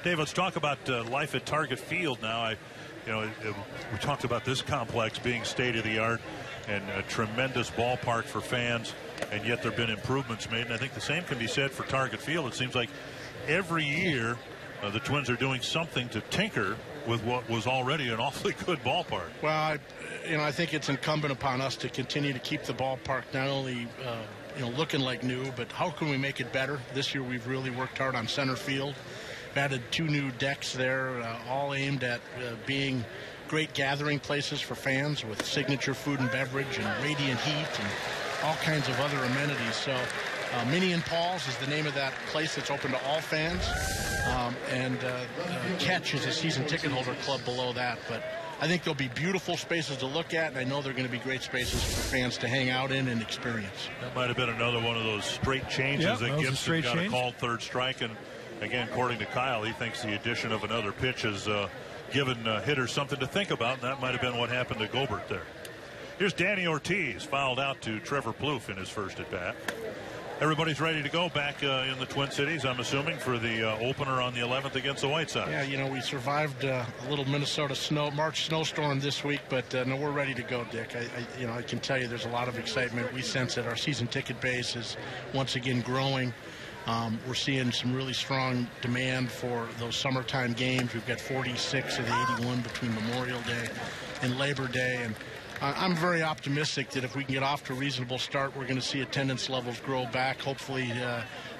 Dave, let's talk about life at Target Field now. We talked about this complex being state-of-the-art and a tremendous ballpark for fans, and yet there have been improvements made. And I think the same can be said for Target Field. It seems like every year the Twins are doing something to tinker with what was already an awfully good ballpark. Well, I think it's incumbent upon us to continue to keep the ballpark not only looking like new, but how can we make it better? This year we've really worked hard on center field. We've added 2 new decks there, all aimed at being great gathering places for fans with signature food and beverage and radiant heat and all kinds of other amenities. So Minnie and Paul's is the name of that place that's open to all fans. And Catch is a season ticket holder club below that. But I think there'll be beautiful spaces to look at, and I know they're going to be great spaces for fans to hang out in and experience. That might have been another one of those straight changes that Gibson got a called third strike. And again, according to Kyle, he thinks the addition of another pitch has given hitters something to think about, and that might have been what happened to Gobert there. Here's Danny Ortiz, fouled out to Trevor Plouffe in his first at-bat. Everybody's ready to go back in the Twin Cities, I'm assuming, for the opener on the 11th against the White Sox. Yeah, we survived a little Minnesota March snowstorm this week, but no, we're ready to go, Dick. I can tell you there's a lot of excitement. We sense that our season ticket base is once again growing. We're seeing some really strong demand for those summertime games. We've got 46 of the 81 between Memorial Day and Labor Day, and I'm very optimistic that if we can get off to a reasonable start, we're going to see attendance levels grow back, hopefully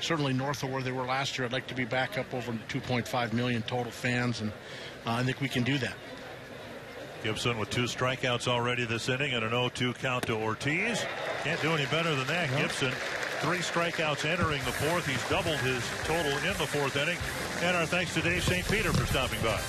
certainly north of where they were last year. I'd like to be back up over 2.5 million total fans, and I think we can do that. Gibson with 2 strikeouts already this inning and an 0-2 count to Ortiz. Can't do any better than that. Nope. Gibson, 3 strikeouts entering the 4th. He's doubled his total in the 4th inning. And our thanks to Dave St. Peter for stopping by.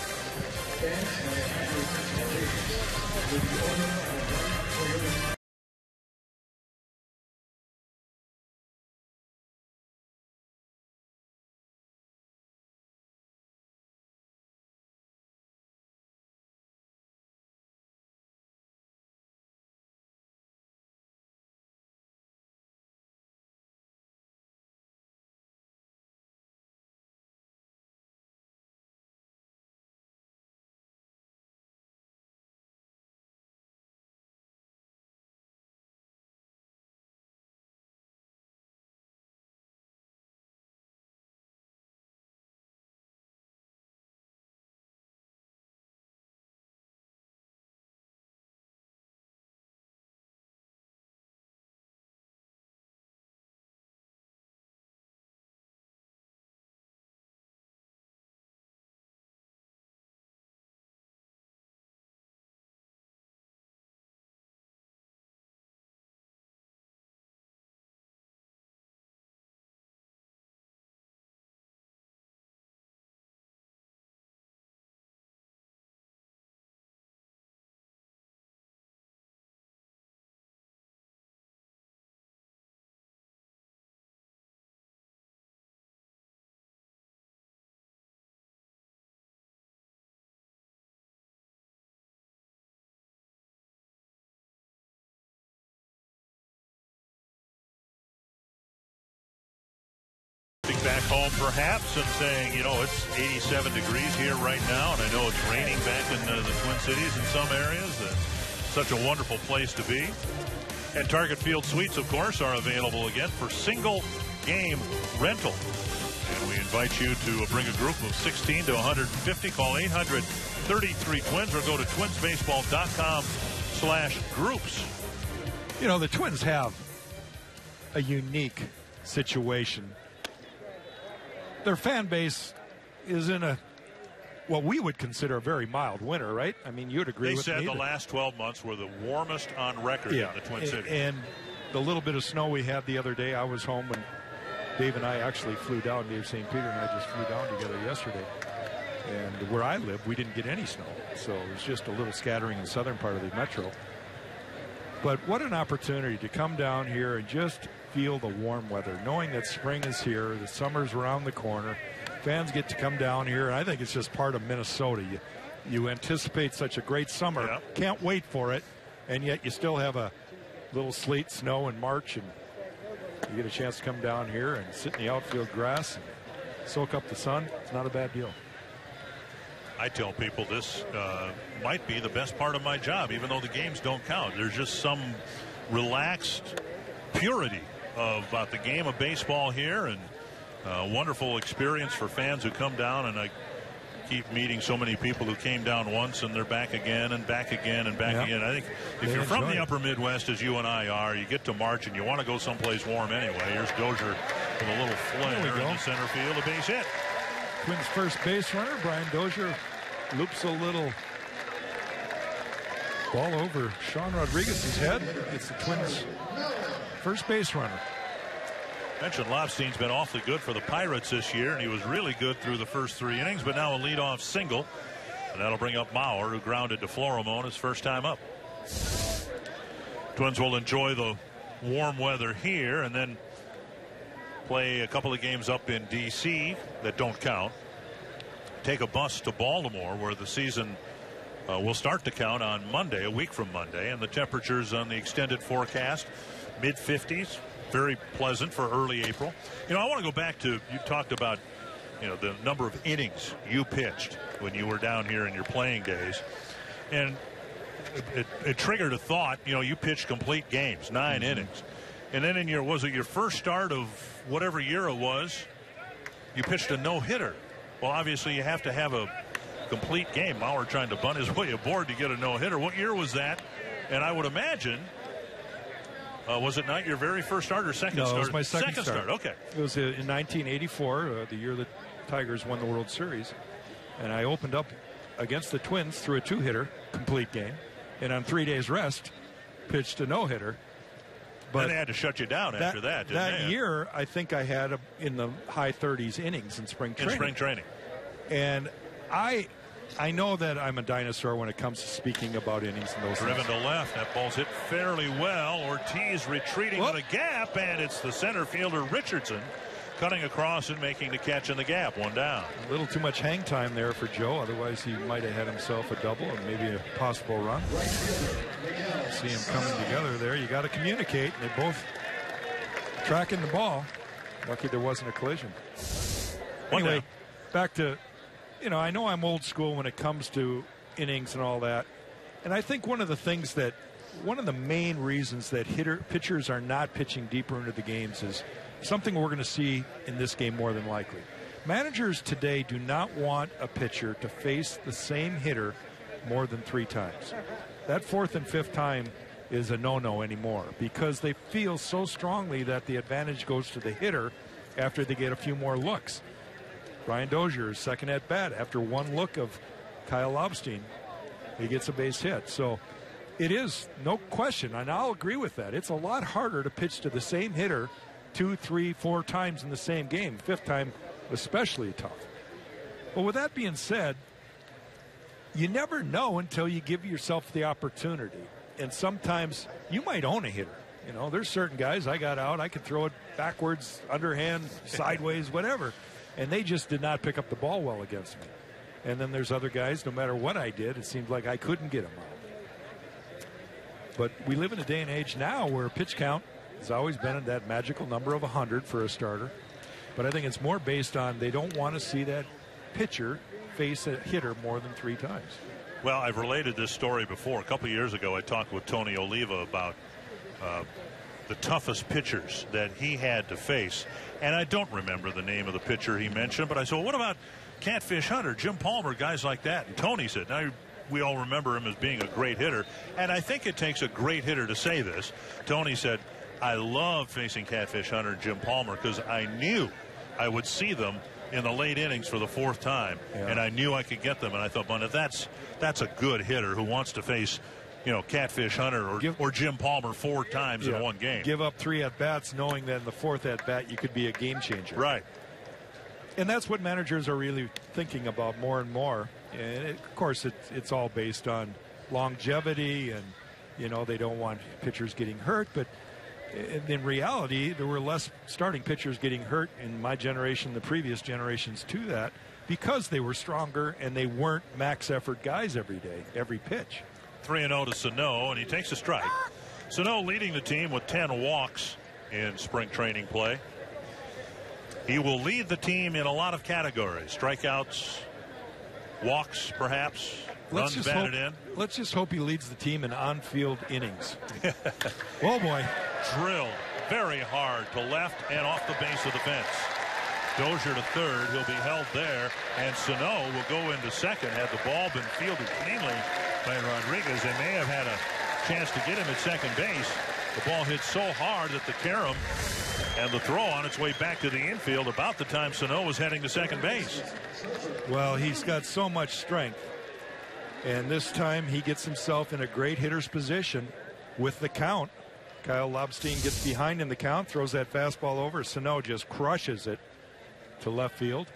Back home perhaps and saying, you know, it's 87 degrees here right now, and I know it's raining back in the Twin Cities in some areas. Such a wonderful place to be. And Target Field Suites, of course, are available again for single game rental. And we invite you to bring a group of 16 to 150. Call 800-33-TWINS or go to twinsbaseball.com/groups. You know, the Twins have a unique situation. Their fan base is in what we would consider a very mild winter, right? I mean, you'd agree with me. They said the last 12 months were the warmest on record in the Twin Cities. And the little bit of snow we had the other day, I was home when Dave and I actually flew down. Dave St. Peter and I just flew down together yesterday. And where I live, we didn't get any snow. So it was just a little scattering in the southern part of the metro. But what an opportunity to come down here and just feel the warm weather, knowing that spring is here, the summer's around the corner. Fans get to come down here, and I think it's just part of Minnesota. You anticipate such a great summer, can't wait for it, and yet you still have a little sleet, snow in March, and you get a chance to come down here and sit in the outfield grass and soak up the sun. It's not a bad deal. I tell people this might be the best part of my job, even though the games don't count. There's just some relaxed purity about the game of baseball here, and a wonderful experience for fans who come down. And I keep meeting so many people who came down once and they're back again and back again and back again. I think if you're from the upper Midwest, as you and I are, you get to March and you want to go someplace warm anyway. Here's Dozier with a little flare in the center field, a base hit. Twins first base runner Brian Dozier loops a little ball over Sean Rodriguez's head. It's the Twins first base runner. Mentioned Lobstein's been awfully good for the Pirates this year, and he was really good through the first 3 innings, but now a leadoff single, and that'll bring up Mauer, who grounded to Florimo his first time up. Twins will enjoy the warm weather here and then play a couple of games up in D.C. that don't count. Take a bus to Baltimore, where the season will start to count on Monday, a week from Monday, and the temperatures on the extended forecast, mid-50s. Very pleasant for early April. You know, I want to go back to, you talked about, you know, the number of innings you pitched when you were down here in your playing days. And it triggered a thought. You know, you pitched complete games, 9 innings. And then in your, was it your first start of whatever year it was, you pitched a no-hitter. Well, obviously you have to have a complete game. Mauer trying to bunt his way aboard to get a no-hitter. What year was that? And I would imagine, was it not your very first start or second start? No, it was my second start. Okay. It was in 1984, the year the Tigers won the World Series. And I opened up against the Twins through a 2-hitter. complete game, and on 3 days rest, pitched a no-hitter. But they had to shut you down after that, didn't they? That year, I think I had in the high 30s innings in spring training. And I know that I'm a dinosaur when it comes to speaking about innings and those things. Driven to left. That ball's hit fairly well. Ortiz retreating to the gap, and it's the center fielder Richardson cutting across and making the catch in the gap. One down. A little too much hang time there for Joe. Otherwise, he might have had himself a double and maybe a possible run. See him coming together there. You got to communicate. They both tracking the ball. Lucky there wasn't a collision. Anyway, back to, I know I'm old school when it comes to innings and all that. And I think one of the main reasons that pitchers are not pitching deeper into the games is something we're going to see in this game more than likely. Managers today do not want a pitcher to face the same hitter more than 3 times. That 4th and 5th time is a no-no anymore because they feel so strongly that the advantage goes to the hitter after they get a few more looks. Brian Dozier's second at bat after one look of Kyle Lobstein, he gets a base hit. So it is no question, and I'll agree with that. It's a lot harder to pitch to the same hitter 2, 3, 4 times in the same game. 5th time especially tough. But with that being said, you never know until you give yourself the opportunity. And sometimes you might own a hitter. There's certain guys I got out, I could throw it backwards, underhand, sideways, whatever. And they just did not pick up the ball well against me. And then there's other guys, no matter what I did, it seemed like I couldn't get them out. But we live in a day and age now where pitch count has always been at that magical number of 100 for a starter. But I think it's more based on they don't want to see that pitcher face a hitter more than 3 times. Well, I've related this story before. A couple of years ago, I talked with Tony Oliva about the toughest pitchers that he had to face. And I don't remember the name of the pitcher he mentioned, but I said, well, what about Catfish Hunter, Jim Palmer, guys like that? And Tony said, now we all remember him as being a great hitter. And I think it takes a great hitter to say this. Tony said, I love facing Catfish Hunter and Jim Palmer because I knew I would see them in the late innings for the 4th time, and I knew I could get them. And I thought, well, if that's a good hitter who wants to face, Catfish Hunter or Jim Palmer 4 times in one game. Give up 3 at-bats knowing that in the 4th at-bat you could be a game changer. Right. And that's what managers are really thinking about more and more. And, of course, it's all based on longevity and, they don't want pitchers getting hurt. But in reality, there were less starting pitchers getting hurt in my generation, the previous generations to that, because they were stronger and they weren't max effort guys every day, every pitch. 3-0 to Sano, and he takes a strike. Sano leading the team with 10 walks in spring training play. He will lead the team in a lot of categories. Strikeouts, walks, perhaps, runs batted in. Let's just hope he leads the team in on-field innings. Oh, boy. Drilled very hard to left and off the base of the fence. Dozier to third. He'll be held there. And Sano will go into second. Had the ball been fielded cleanly by Rodriguez, they may have had a chance to get him at second base. The ball hit so hard that the carom and the throw on its way back to the infield about the time Sano was heading to second base. Well, he's got so much strength. And this time he gets himself in a great hitter's position with the count. Kyle Lobstein gets behind in the count, throws that fastball over. Sano just crushes it to left field.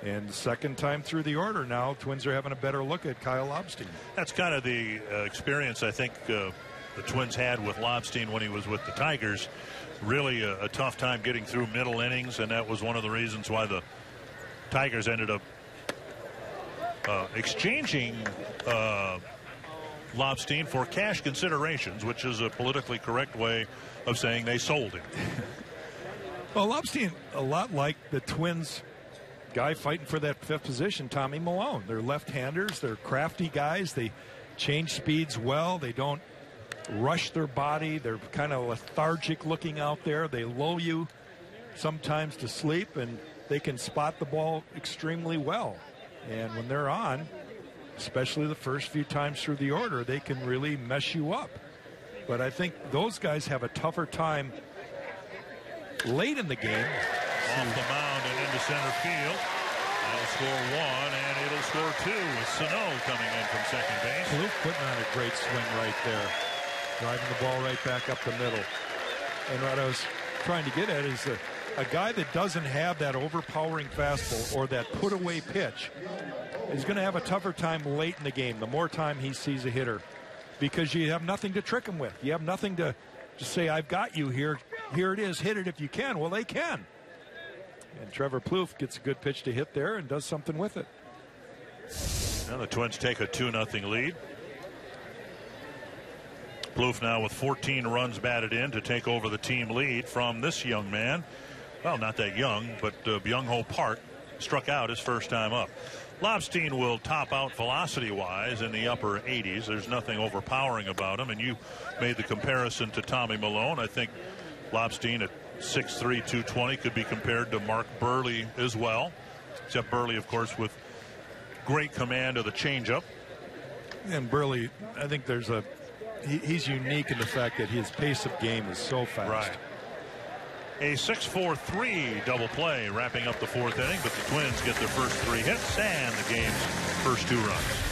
And the second time through the order now, Twins are having a better look at Kyle Lobstein. That's kind of the experience I think the Twins had with Lobstein when he was with the Tigers. Really a tough time getting through middle innings, and that was one of the reasons why the Tigers ended up exchanging Lobstein for cash considerations, which is a politically correct way of saying they sold him. Well, Lobstein, a lot like the Twins guy fighting for that 5th position, Tommy Malone. They're left-handers. They're crafty guys. They change speeds well. They don't rush their body. They're kind of lethargic looking out there. They lull you sometimes to sleep, and they can spot the ball extremely well. And when they're on, especially the first few times through the order, they can really mess you up. But I think those guys have a tougher time late in the game. Off the mound and into center field. They'll score one, and it'll score two with Sano coming in from second base. Plouffe putting on a great swing right there. Driving the ball right back up the middle. And what I was trying to get at is a guy that doesn't have that overpowering fastball or that put-away pitch is going to have a tougher time late in the game, the more time he sees a hitter, because you have nothing to trick him with. You have nothing to just say, I've got you here. Here it is. Hit it if you can. Well, they can. And Trevor Plouffe gets a good pitch to hit there and does something with it. Now the Twins take a 2-0 lead. Plouffe now with 14 runs batted in to take over the team lead from this young man. Well, not that young, but Byung-Ho Park struck out his first time up. Lobstein will top out velocity-wise in the upper 80s. There's nothing overpowering about him. And you made the comparison to Tommy Milone. I think Lobstein at 6'3", 220 could be compared to Mark Burley as well. Except Burley, of course, with great command of the changeup. And Burley, I think there's he's unique in the fact that his pace of game is so fast. Right. A 6-4-3 double play wrapping up the fourth inning, but the Twins get their first 3 hits and the game's first 2 runs.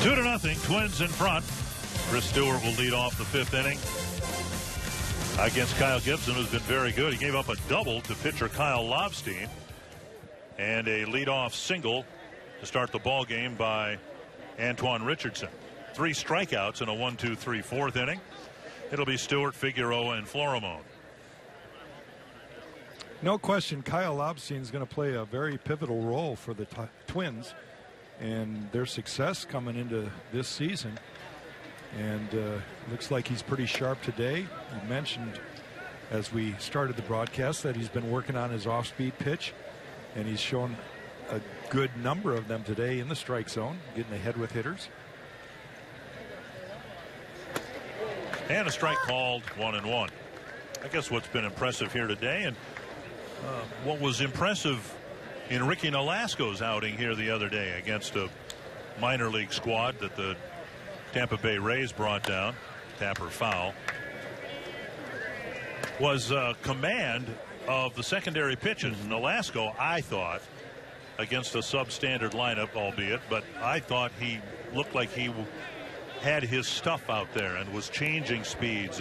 Two to nothing, Twins in front. Chris Stewart will lead off the 5th inning against Kyle Gibson, who's been very good. He gave up a double to pitcher Kyle Lobstein and a leadoff single to start the ball game by Antoine Richardson. 3 strikeouts in a 1-2-3 4th inning. It'll be Stewart, Figueroa, and Florimone. No question, Kyle Lobstein is going to play a very pivotal role for the Twins and their success coming into this season. And looks like he's pretty sharp today. You mentioned as we started the broadcast that he's been working on his off-speed pitch, and he's shown a good number of them today in the strike zone, getting ahead with hitters. And a strike called, 1-1. I guess what's been impressive here today, and what was impressive in Ricky Nolasco's outing here the other day against a minor league squad that the Tampa Bay Rays brought down, Tapper foul, was command of the secondary pitches. Nolasco, I thought, against a substandard lineup, albeit, but I thought he looked like he had his stuff out there and was changing speeds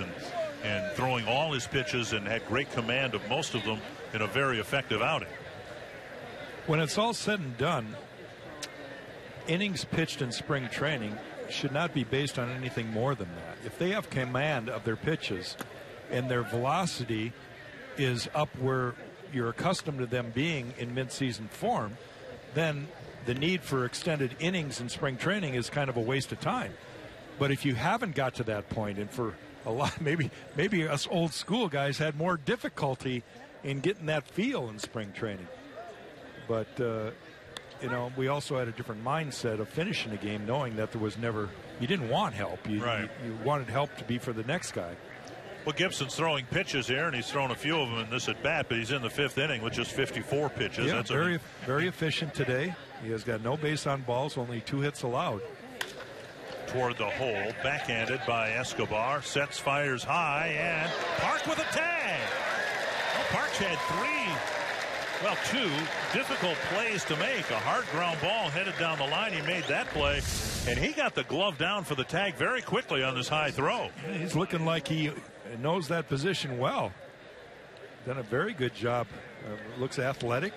and throwing all his pitches and had great command of most of them in a very effective outing. When it's all said and done, innings pitched in spring training should not be based on anything more than that. If they have command of their pitches and their velocity is up where you're accustomed to them being in midseason form, then the need for extended innings in spring training is kind of a waste of time. But if you haven't got to that point, and for a lot, maybe us old school guys had more difficulty in getting that feel in spring training. But you know, we also had a different mindset of finishing a game, knowing that there was never, you didn't want help. You wanted help to be for the next guy. Well, Gibson's throwing pitches here, and he's thrown a few of them in this at bat, but he's in the 5th inning with just 54 pitches. Yeah, that's very efficient today. He has got no base on balls, only 2 hits allowed. Toward the hole, backhanded by Escobar, sets, fires high, and Park with a tag. Well, Park's had 2 difficult plays to make. A hard ground ball headed down the line. He made that play, and he got the glove down for the tag very quickly on this high throw. Yeah, he's looking like he knows that position well. Done a very good job. Looks athletic.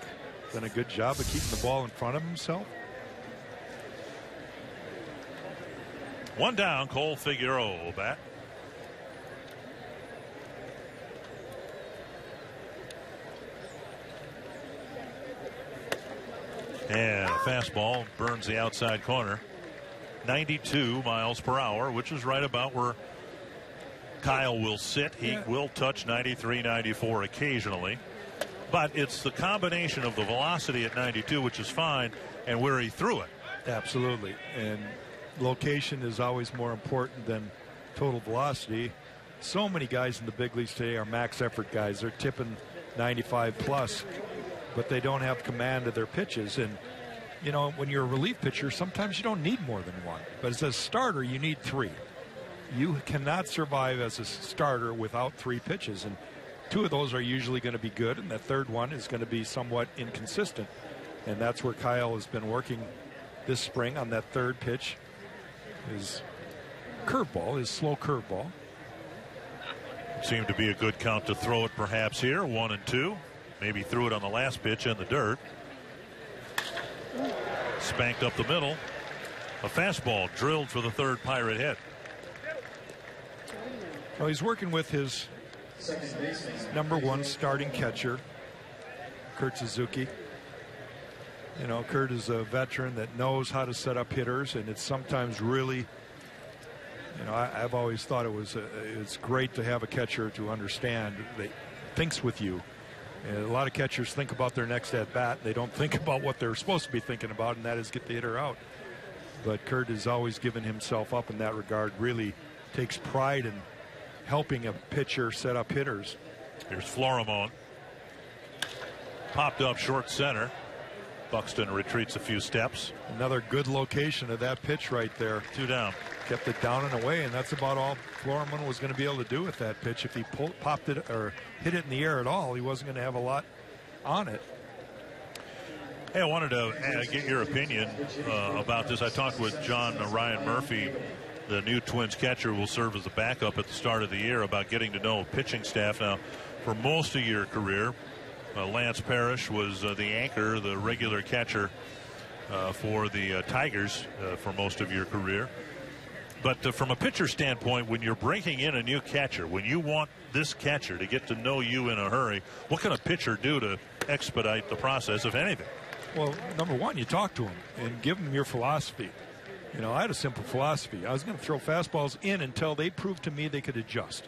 Done a good job of keeping the ball in front of himself. 1 down, Cole Figueroa will bat. And a fastball burns the outside corner. 92 miles per hour, which is right about where Kyle will sit. He will touch 93, 94 occasionally. But it's the combination of the velocity at 92, which is fine, and where he threw it. Absolutely. And location is always more important than total velocity. So many guys in the big leagues today are max effort guys. They're tipping 95 plus, but they don't have command of their pitches. And you know, when you're a relief pitcher, sometimes you don't need more than 1, but as a starter you need 3. You cannot survive as a starter without 3 pitches, and 2 of those are usually going to be good, and the third one is going to be somewhat inconsistent. And that's where Kyle has been working this spring on that third pitch. His curveball, his slow curveball. Seemed to be a good count to throw it perhaps here. 1 and 2. Maybe threw it on the last pitch in the dirt. Spanked up the middle. A fastball drilled for the third Pirate hit. Well, he's working with his #1 starting catcher, Kurt Suzuki. You know, Kurt is a veteran that knows how to set up hitters, and it's sometimes really, you know, I've always thought it's great to have a catcher to understand that thinks with you. And a lot of catchers think about their next at bat. They don't think about what they're supposed to be thinking about, and that is get the hitter out. But Kurt has always given himself up in that regard. Really takes pride in helping a pitcher set up hitters. Here's Florimon. Popped up short center. Buxton retreats a few steps. Another good location of that pitch right there. 2 down. Kept it down and away, and that's about all Florimon was going to be able to do with that pitch. If he popped it or hit it in the air at all, he wasn't going to have a lot on it. Hey, I wanted to get your opinion about this. I talked with Ryan Murphy, the new Twins catcher, will serve as the backup at the start of the year, about getting to know pitching staff. Now, for most of your career, Lance Parrish was the anchor, the regular catcher for the Tigers for most of your career. But from a pitcher standpoint, when you're breaking in a new catcher, when you want this catcher to get to know you in a hurry, what can a pitcher do to expedite the process, if anything? Well, #1, you talk to him and give him your philosophy. You know, I had a simple philosophy. I was going to throw fastballs in until they proved to me they could adjust.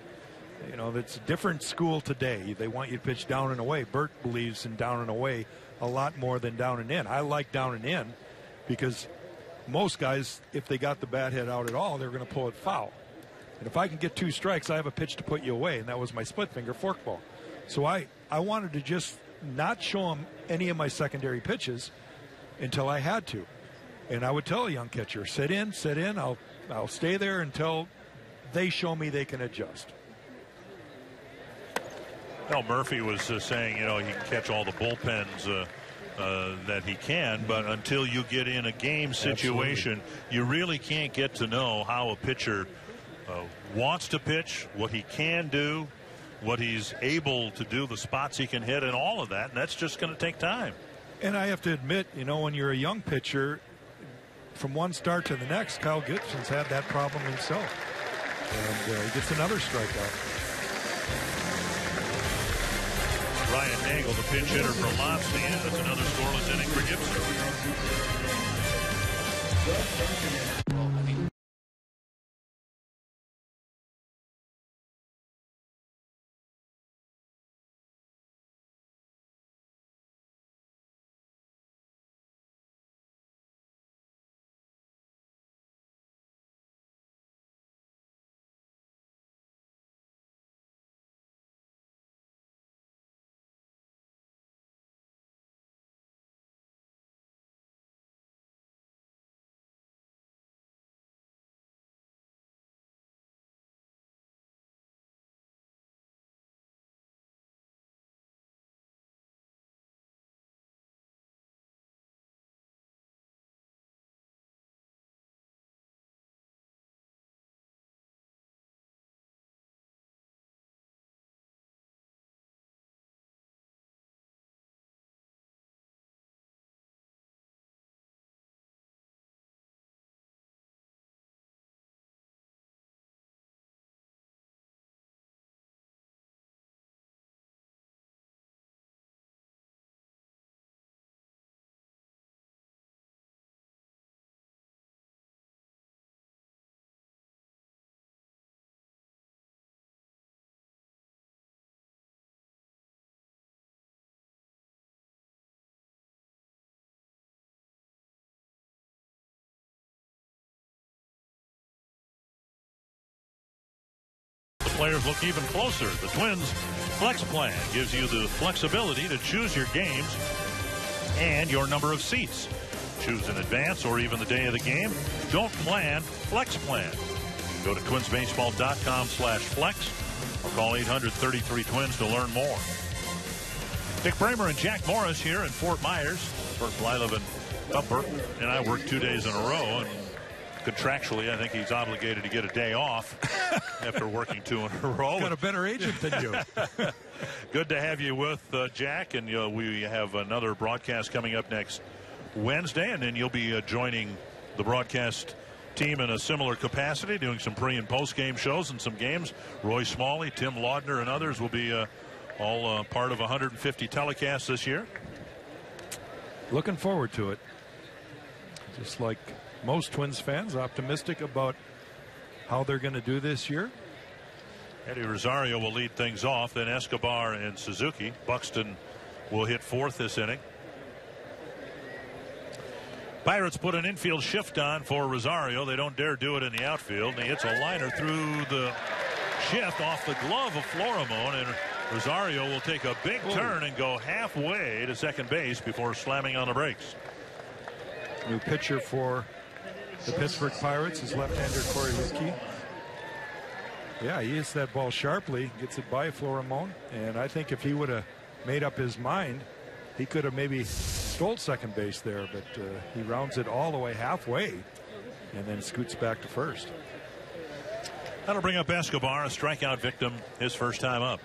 You know, it's a different school today. They want you to pitch down and away. Bert believes in down and away a lot more than down and in. I like down and in because most guys, if they got the bat head out at all, they're going to pull it foul. And if I can get 2 strikes, I have a pitch to put you away, and that was my split finger forkball. So I wanted to just not show him any of my secondary pitches until I had to. And I would tell a young catcher, sit in, I'll stay there until they show me they can adjust. Well, Murphy was saying, you know, he can catch all the bullpens that he can, but until you get in a game situation, you really can't get to know how a pitcher wants to pitch, what he can do, what he's able to do, the spots he can hit, and all of that, and that's just going to take time. And I have to admit, you know, when you're a young pitcher, from one start to the next, Kyle Gibson's had that problem himself. And he gets another strikeout. Ryan Nagel, the pinch hitter from Lobstein. That's another scoreless inning for Gibson. players look even closer. The Twins Flex Plan gives you the flexibility to choose your games and your number of seats. Choose in advance or even the day of the game. Don't plan, Flex Plan. Go to twinsbaseball.com/flex or call 800-33-TWINS to learn more. Dick Bramer and Jack Morris here in Fort Myers. First, I live in Upper, and I work 2 days in a row, and contractually I think he's obligated to get a day off after working 2 in a row. Got a better agent than you. Good to have you with Jack, and we have another broadcast coming up next Wednesday, and then you'll be joining the broadcast team in a similar capacity, doing some pre and post game shows and some games. Roy Smalley, Tim Laudner, and others will be all part of 150 telecasts this year. Looking forward to it. Just like most Twins fans, optimistic about how they're going to do this year. Eddie Rosario will lead things off, then Escobar and Suzuki. Buxton will hit fourth this inning. Pirates put an infield shift on for Rosario. They don't dare do it in the outfield. And he hits a liner through the shift off the glove of Florimon, and Rosario will take a big turn and go halfway to second base before slamming on the brakes. New pitcher for the Pittsburgh Pirates is left-hander Corey Liedtke. Yeah, he hits that ball sharply, gets it by Florimon, and I think if he would have made up his mind, he could have maybe stole second base there, but he rounds it all the way halfway and then scoots back to first. That'll bring up Escobar, a strikeout victim, his first time up.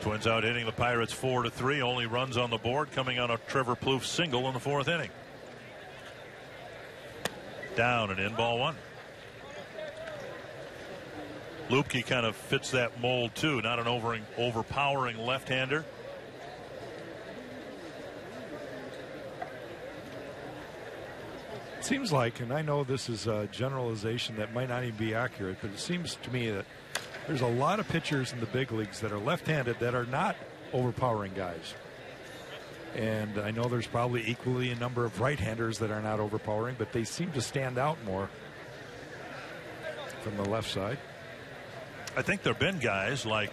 Twins out hitting the Pirates 4-3. Only runs on the board coming on a Trevor Plouffe single in the fourth inning. Down and in, ball one. Liedtke kind of fits that mold too. Not an overpowering left-hander. It seems like, and I know this is a generalization that might not even be accurate, but it seems to me that there's a lot of pitchers in the big leagues that are left-handed that are not overpowering guys. And I know there's probably equally a number of right-handers that are not overpowering, but they seem to stand out more from the left side. I think there have been guys like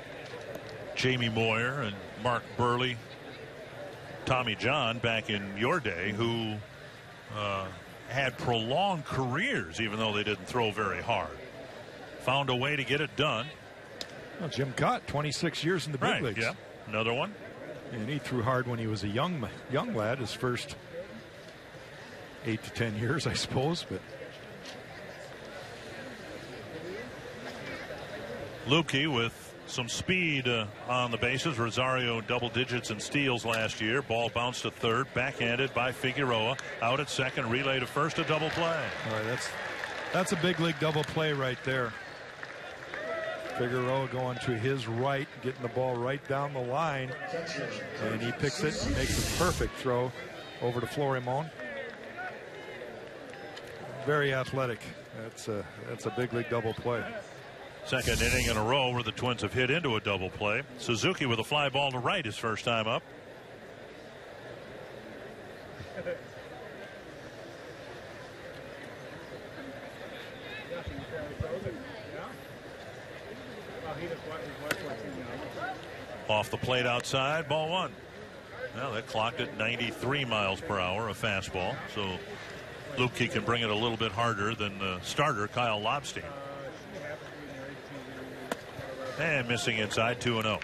Jamie Moyer and Mark Burley, Tommy John back in your day who had prolonged careers even though they didn't throw very hard. Found a way to get it done. Well, Jim Cott, 26 years in the big leagues. Yeah, another one. And he threw hard when he was a young lad, his first 8 to 10 years, I suppose. But Liedtke with some speed on the bases. Rosario double digits in steals last year. Ball bounced to third, backhanded by Figueroa. Out at second, relay to first, a double play. All right, that's a big league double play right there. Figueroa going to his right, getting the ball right down the line, and he picks it and makes a perfect throw over to Florimon. Very athletic. That's a big league double play. Second inning in a row where the Twins have hit into a double play. Suzuki with a fly ball to right his first time up. Off the plate outside, ball one. Well, that clocked at 93 miles per hour, a fastball. So Liedtke can bring it a little bit harder than the starter, Kyle Lobstein. And missing inside, 2-0.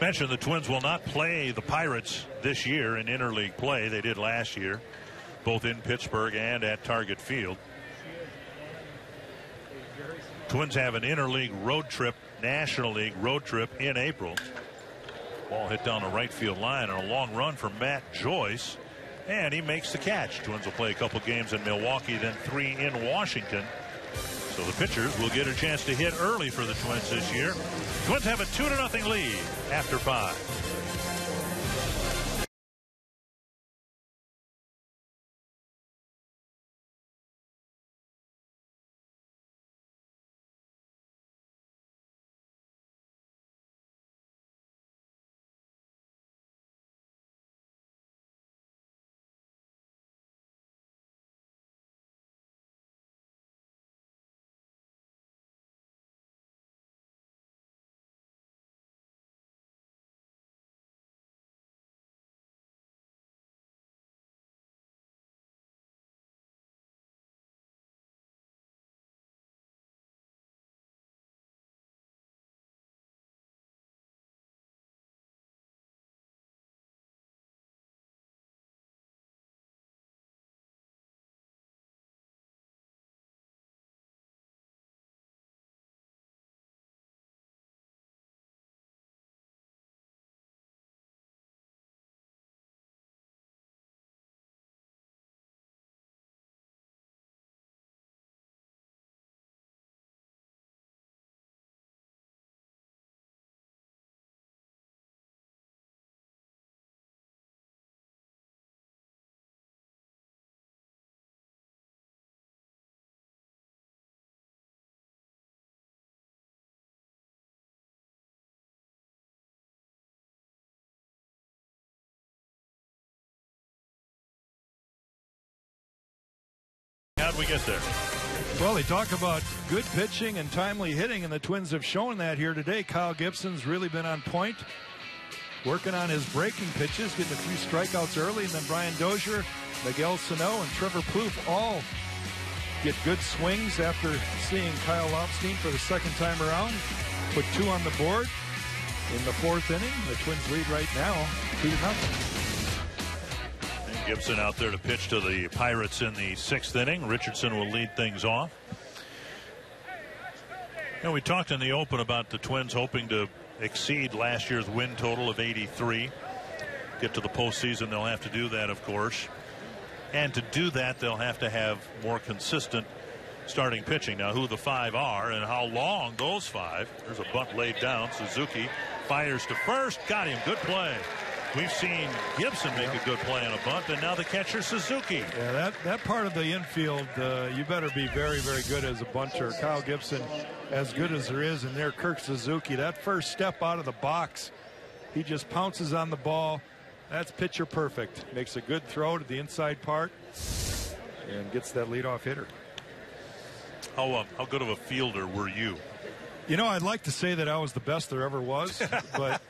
Mentioned the Twins will not play the Pirates this year in interleague play. They did last year, both in Pittsburgh and at Target Field. Twins have an interleague road trip, National League road trip in April. Ball hit down the right field line and a long run for Matt Joyce, and he makes the catch. Twins will play a couple games in Milwaukee, then 3 in Washington. So the pitchers will get a chance to hit early for the Twins this year. Twins have a 2-0 lead after 5. when we get there. Well, they talk about good pitching and timely hitting, and the Twins have shown that here today. Kyle Gibson's really been on point, working on his breaking pitches, getting a few strikeouts early, and then Brian Dozier, Miguel Sano, and Trevor Plouffe all get good swings after seeing Kyle Lobstein for the second time around. Put 2 on the board in the 4th inning. The Twins lead right now 2-0. And Gibson out there to pitch to the Pirates in the 6th inning. Richardson will lead things off. And we talked in the open about the Twins hoping to exceed last year's win total of 83. Get to the postseason, they'll have to do that, of course. And to do that, they'll have to have more consistent starting pitching. Now, who the 5 are and how long those 5. There's a bunt laid down. Suzuki fires to first. Got him. Good play. We've seen Gibson make a good play on a bunt, and now the catcher, Suzuki. Yeah, that part of the infield, you better be very, very good as a bunter. Kyle Gibson, as good as there is, and there, Kirk Suzuki, that first step out of the box, he just pounces on the ball. That's pitcher perfect. Makes a good throw to the inside part and gets that leadoff hitter. How good of a fielder were you? You know, I'd like to say that I was the best there ever was, but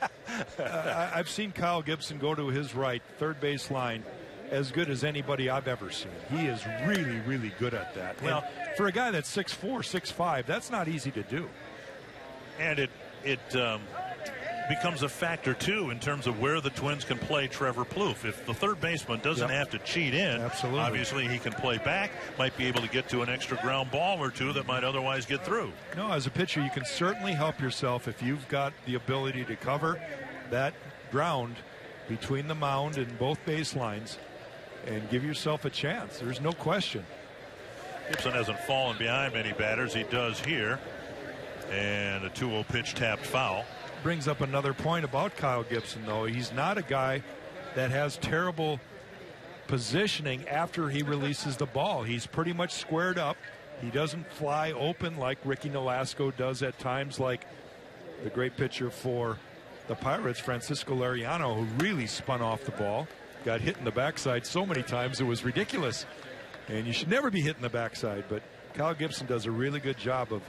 I've seen Kyle Gibson go to his right, third base line, as good as anybody I've ever seen. He is really, really good at that. Well, and for a guy that's 6'4", 6'5", that's not easy to do. And it becomes a factor, too, in terms of where the Twins can play Trevor Plouffe. If the third baseman doesn't have to cheat in, absolutely, obviously he can play back, might be able to get to an extra ground ball or 2 that might otherwise get through. No, as a pitcher, you can certainly help yourself if you've got the ability to cover that ground between the mound and both baselines and give yourself a chance. There's no question. Gibson hasn't fallen behind many batters. He does here. And a 2-0 pitch tapped foul. Brings up another point about Kyle Gibson, though. He's not a guy that has terrible positioning after he releases the ball. He's pretty much squared up. He doesn't fly open like Ricky Nolasco does at times, like the great pitcher for the Pirates, Francisco Liriano, who really spun off the ball, got hit in the backside so many times it was ridiculous. And you should never be hit in the backside, but Kyle Gibson does a really good job of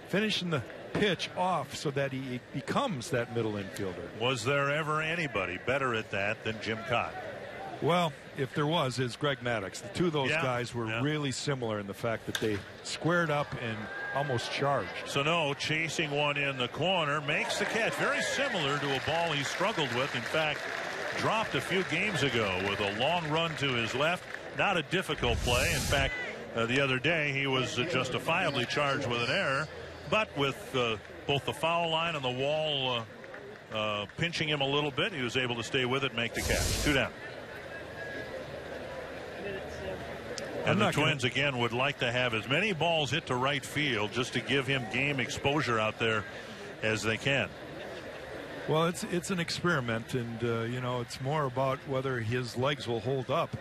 finishing the pitch off so that he becomes that middle infielder. Was there ever anybody better at that than Jim Cott? Well, if there was, it's Greg Maddux. The two of those guys were really similar in the fact that they squared up and almost charged. Sano chasing one in the corner, makes the catch. Very similar to a ball he struggled with. In fact, dropped a few games ago with a long run to his left. Not a difficult play. In fact, the other day he was justifiably charged with an error. But with both the foul line and the wall pinching him a little bit, he was able to stay with it and make the catch. 2 down. And the Twins, again, would like to have as many balls hit to right field just to give him game exposure out there as they can. Well, it's an experiment, and, you know, it's more about whether his legs will hold up.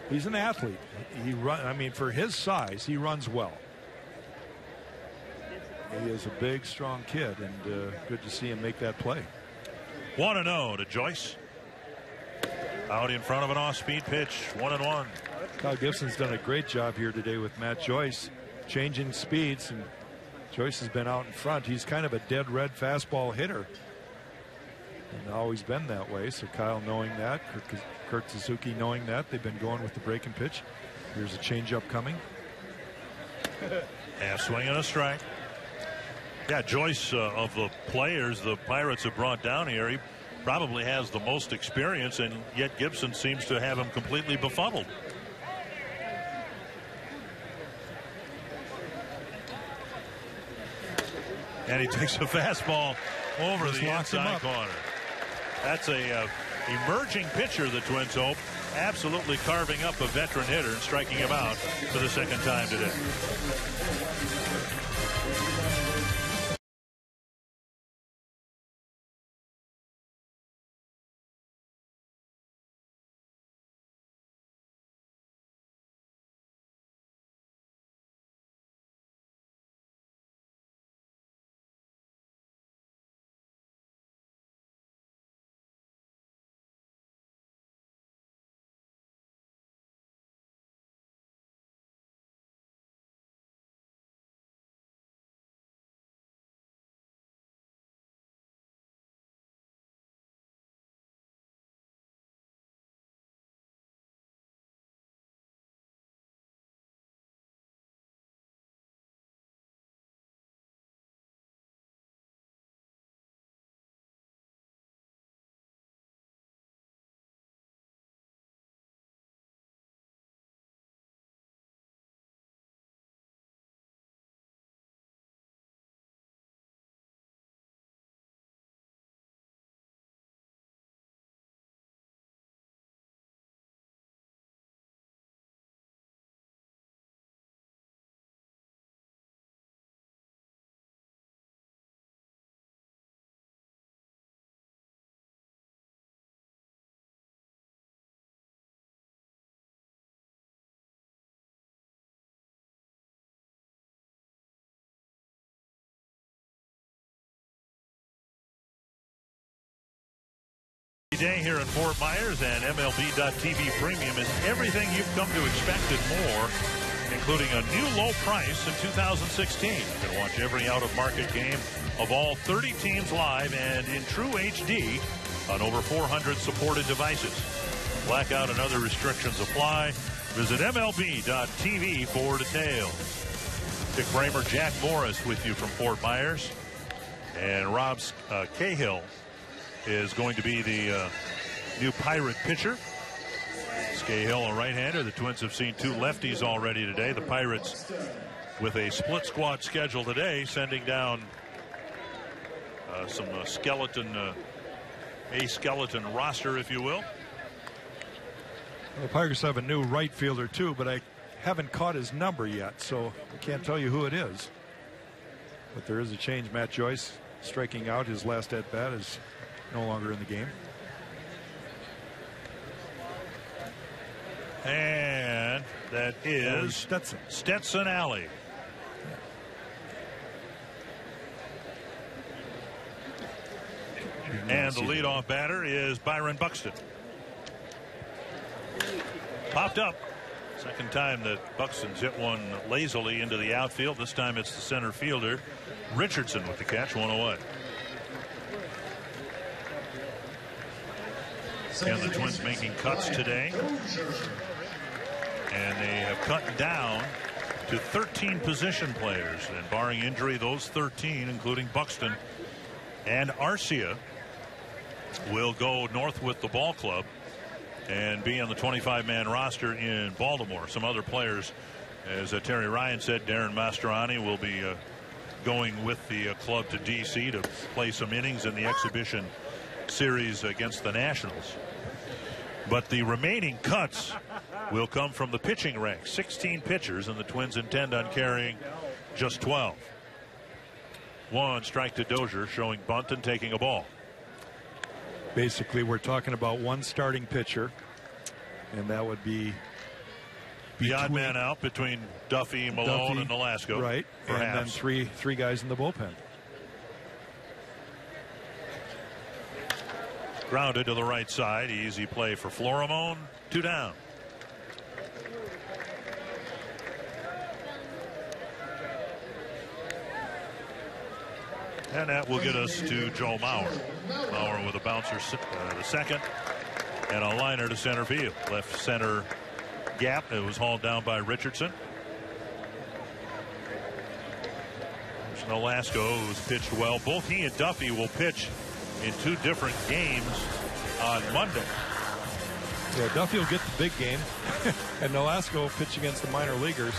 He's an athlete. I mean, for his size, he runs well. He is a big, strong kid, and good to see him make that play. 1-0 to Joyce. Out in front of an off-speed pitch. 1-1. Kyle Gibson's done a great job here today with Matt Joyce, changing speeds, and Joyce has been out in front. He's kind of a dead red fastball hitter, and always been that way. So Kyle knowing that, Kurt Suzuki knowing that, they've been going with the breaking pitch. Here's a changeup coming. Half swing and a strike. Yeah, Joyce, of the players the Pirates have brought down here, he probably has the most experience, and yet Gibson seems to have him completely befuddled. And he takes a fastball over the inside corner. That's a emerging pitcher, the Twins hope, absolutely carving up a veteran hitter and striking him out for the second time today. day here in Fort Myers, and MLB.TV Premium is everything you've come to expect and more, including a new low price in 2016. You can watch every out-of-market game of all 30 teams live and in true HD on over 400 supported devices. Blackout and other restrictions apply. Visit MLB.TV for details. Dick Bramer, Jack Morris with you from Fort Myers. And Rob Cahill is going to be the new Pirate pitcher. Cahill, a right-hander. The Twins have seen two lefties already today. The Pirates, with a split squad schedule today, sending down some skeleton roster, if you will. Well, the Pirates have a new right fielder too, but I haven't caught his number yet, so I can't tell you who it is. But there is a change. Matt Joyce striking out. His last at bat is no longer in the game. And that is Stetson Alley. And the leadoff batter is Byron Buxton. Popped up. Second time that Buxton's hit one lazily into the outfield. This time it's the center fielder, Richardson, with the catch, 1-0. And the Twins making cuts today. And they have cut down to 13 position players. And barring injury, those 13, including Buxton and Arcia, will go north with the ball club and be on the 25-man roster in Baltimore. Some other players, as Terry Ryan said, Darren Mastrani will be going with the club to D.C. to play some innings in the exhibition series against the Nationals. But the remaining cuts will come from the pitching ranks. 16 pitchers, and the Twins intend on carrying just 12. One strike to Dozier, showing bunt and taking a ball. Basically, we're talking about one starting pitcher, and that would be the odd man out between Duffy, Malone, and Nolasco. Right, perhaps. And then three guys in the bullpen. Grounded to the right side. Easy play for Florimone. 2 down. And that will get us to Joe Mauer. Mauer with a bouncer to second and a liner to center field. Left center gap. It was hauled down by Richardson. There's Nolasco, who's pitched well. Both he and Duffy will pitch in 2 different games on Monday. Yeah, Duffy will get the big game, and Nolasco will pitch against the minor leaguers.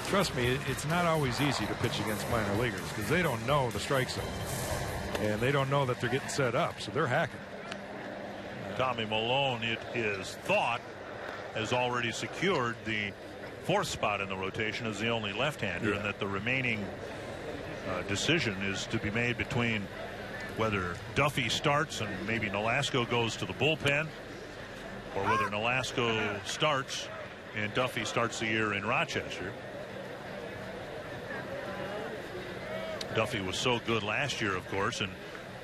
Trust me, it's not always easy to pitch against minor leaguers because they don't know the strike zone, and they don't know that they're getting set up, so they're hacking. Tommy Malone, it is thought, has already secured the 4th spot in the rotation as the only left-hander, and that the remaining decision is to be made between whether Duffy starts and maybe Nolasco goes to the bullpen, or whether Nolasco starts and Duffy starts the year in Rochester. Duffy was so good last year, of course, and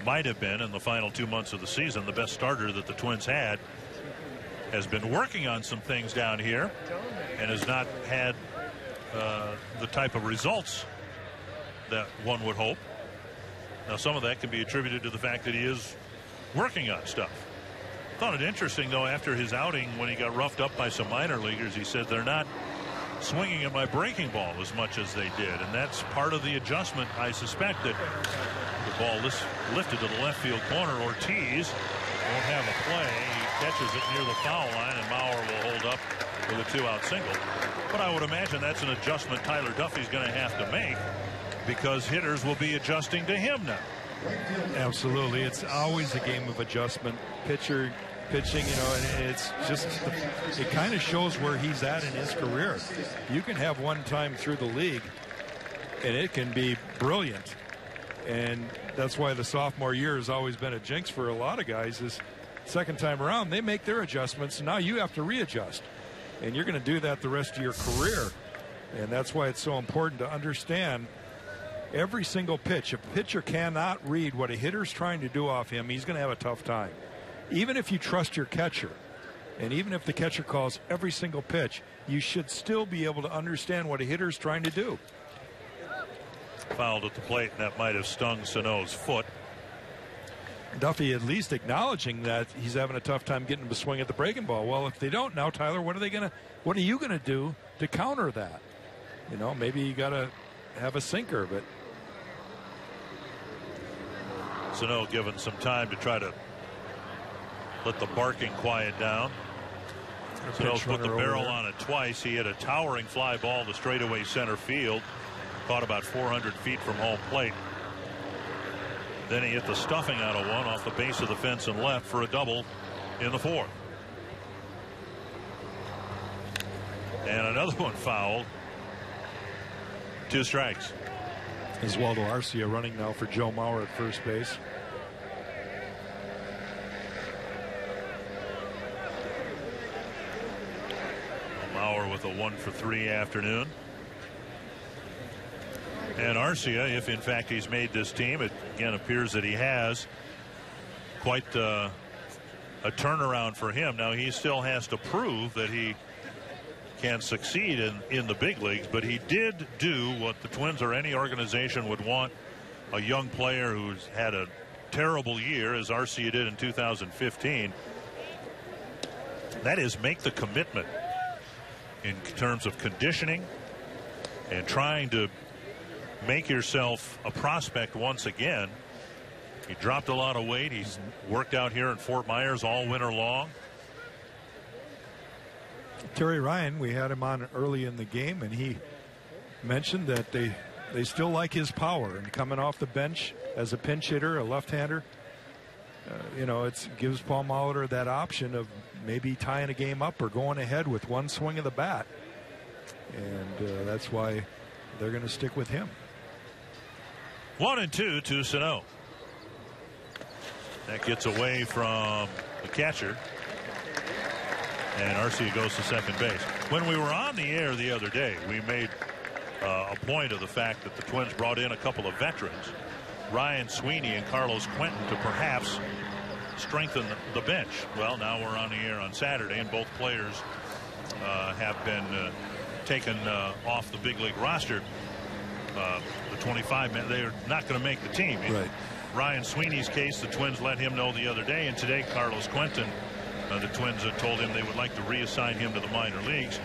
might have been in the final 2 months of the season the best starter that the Twins had. Has been working on some things down here and has not had the type of results that one would hope. Now, some of that can be attributed to the fact that he is working on stuff. I thought it interesting, though, after his outing when he got roughed up by some minor leaguers, he said they're not swinging at my breaking ball as much as they did, and that's part of the adjustment. I suspect that the ball lifted to the left field corner. Ortiz won't have a play. He catches it near the foul line, and Mauer will hold up with a 2-out single. But I would imagine that's an adjustment Tyler Duffy's going to have to make, because hitters will be adjusting to him now. Absolutely. It's always a game of adjustment. Pitching, and it's just, it kind of shows where he's at in his career. You can have one time through the league, and it can be brilliant. And that's why the sophomore year has always been a jinx for a lot of guys. Is second time around, they make their adjustments, and now you have to readjust. And you're going to do that the rest of your career. And that's why it's so important to understand every single pitch. If a pitcher cannot read what a hitter's trying to do off him, he's going to have a tough time. Even if you trust your catcher, and even if the catcher calls every single pitch, you should still be able to understand what a hitter's trying to do. Fouled at the plate, and that might have stung Sano's foot. Duffy at least acknowledging that he's having a tough time getting the swing at the breaking ball. Well, if they don't now, Tyler, what are you gonna do to counter that? You know, maybe you gotta have a sinker, but Sano given some time to try to let the barking quiet down. Sano's put the barrel on it twice. He hit a towering fly ball to straightaway center field, caught about 400 feet from home plate. Then he hit the stuffing out of one off the base of the fence and left for a double in the fourth. And another one fouled. 2 strikes. Oswaldo Arcia running now for Joe Mauer at first base. Mauer with a 1-for-3 afternoon. And Arcia, if in fact he's made this team, it again appears that he has, quite a turnaround for him. Now he still has to prove that he can succeed in the big leagues, but he did do what the Twins or any organization would want a young player who's had a terrible year, as Arcia did in 2015. That is, make the commitment in terms of conditioning and trying to make yourself a prospect once again. He dropped a lot of weight. He's worked out here in Fort Myers all winter long. Terry Ryan, we had him on early in the game, and he mentioned that they still like his power, and coming off the bench as a pinch hitter, a left-hander, you know, it gives Paul Molitor that option of maybe tying a game up or going ahead with one swing of the bat, and that's why they're going to stick with him. 1-2 to Sano. That gets away from the catcher, and Arcia goes to second base. When we were on the air the other day, we made a point of the fact that the Twins brought in a couple of veterans, Ryan Sweeney and Carlos Quentin, to perhaps strengthen the bench. Well, now we're on the air on Saturday, and both players have been taken off the big league roster. The 25 men, they're not going to make the team. Right. Ryan Sweeney's case, the Twins let him know the other day, and today Carlos Quentin, the Twins told him they would like to reassign him to the minor leagues.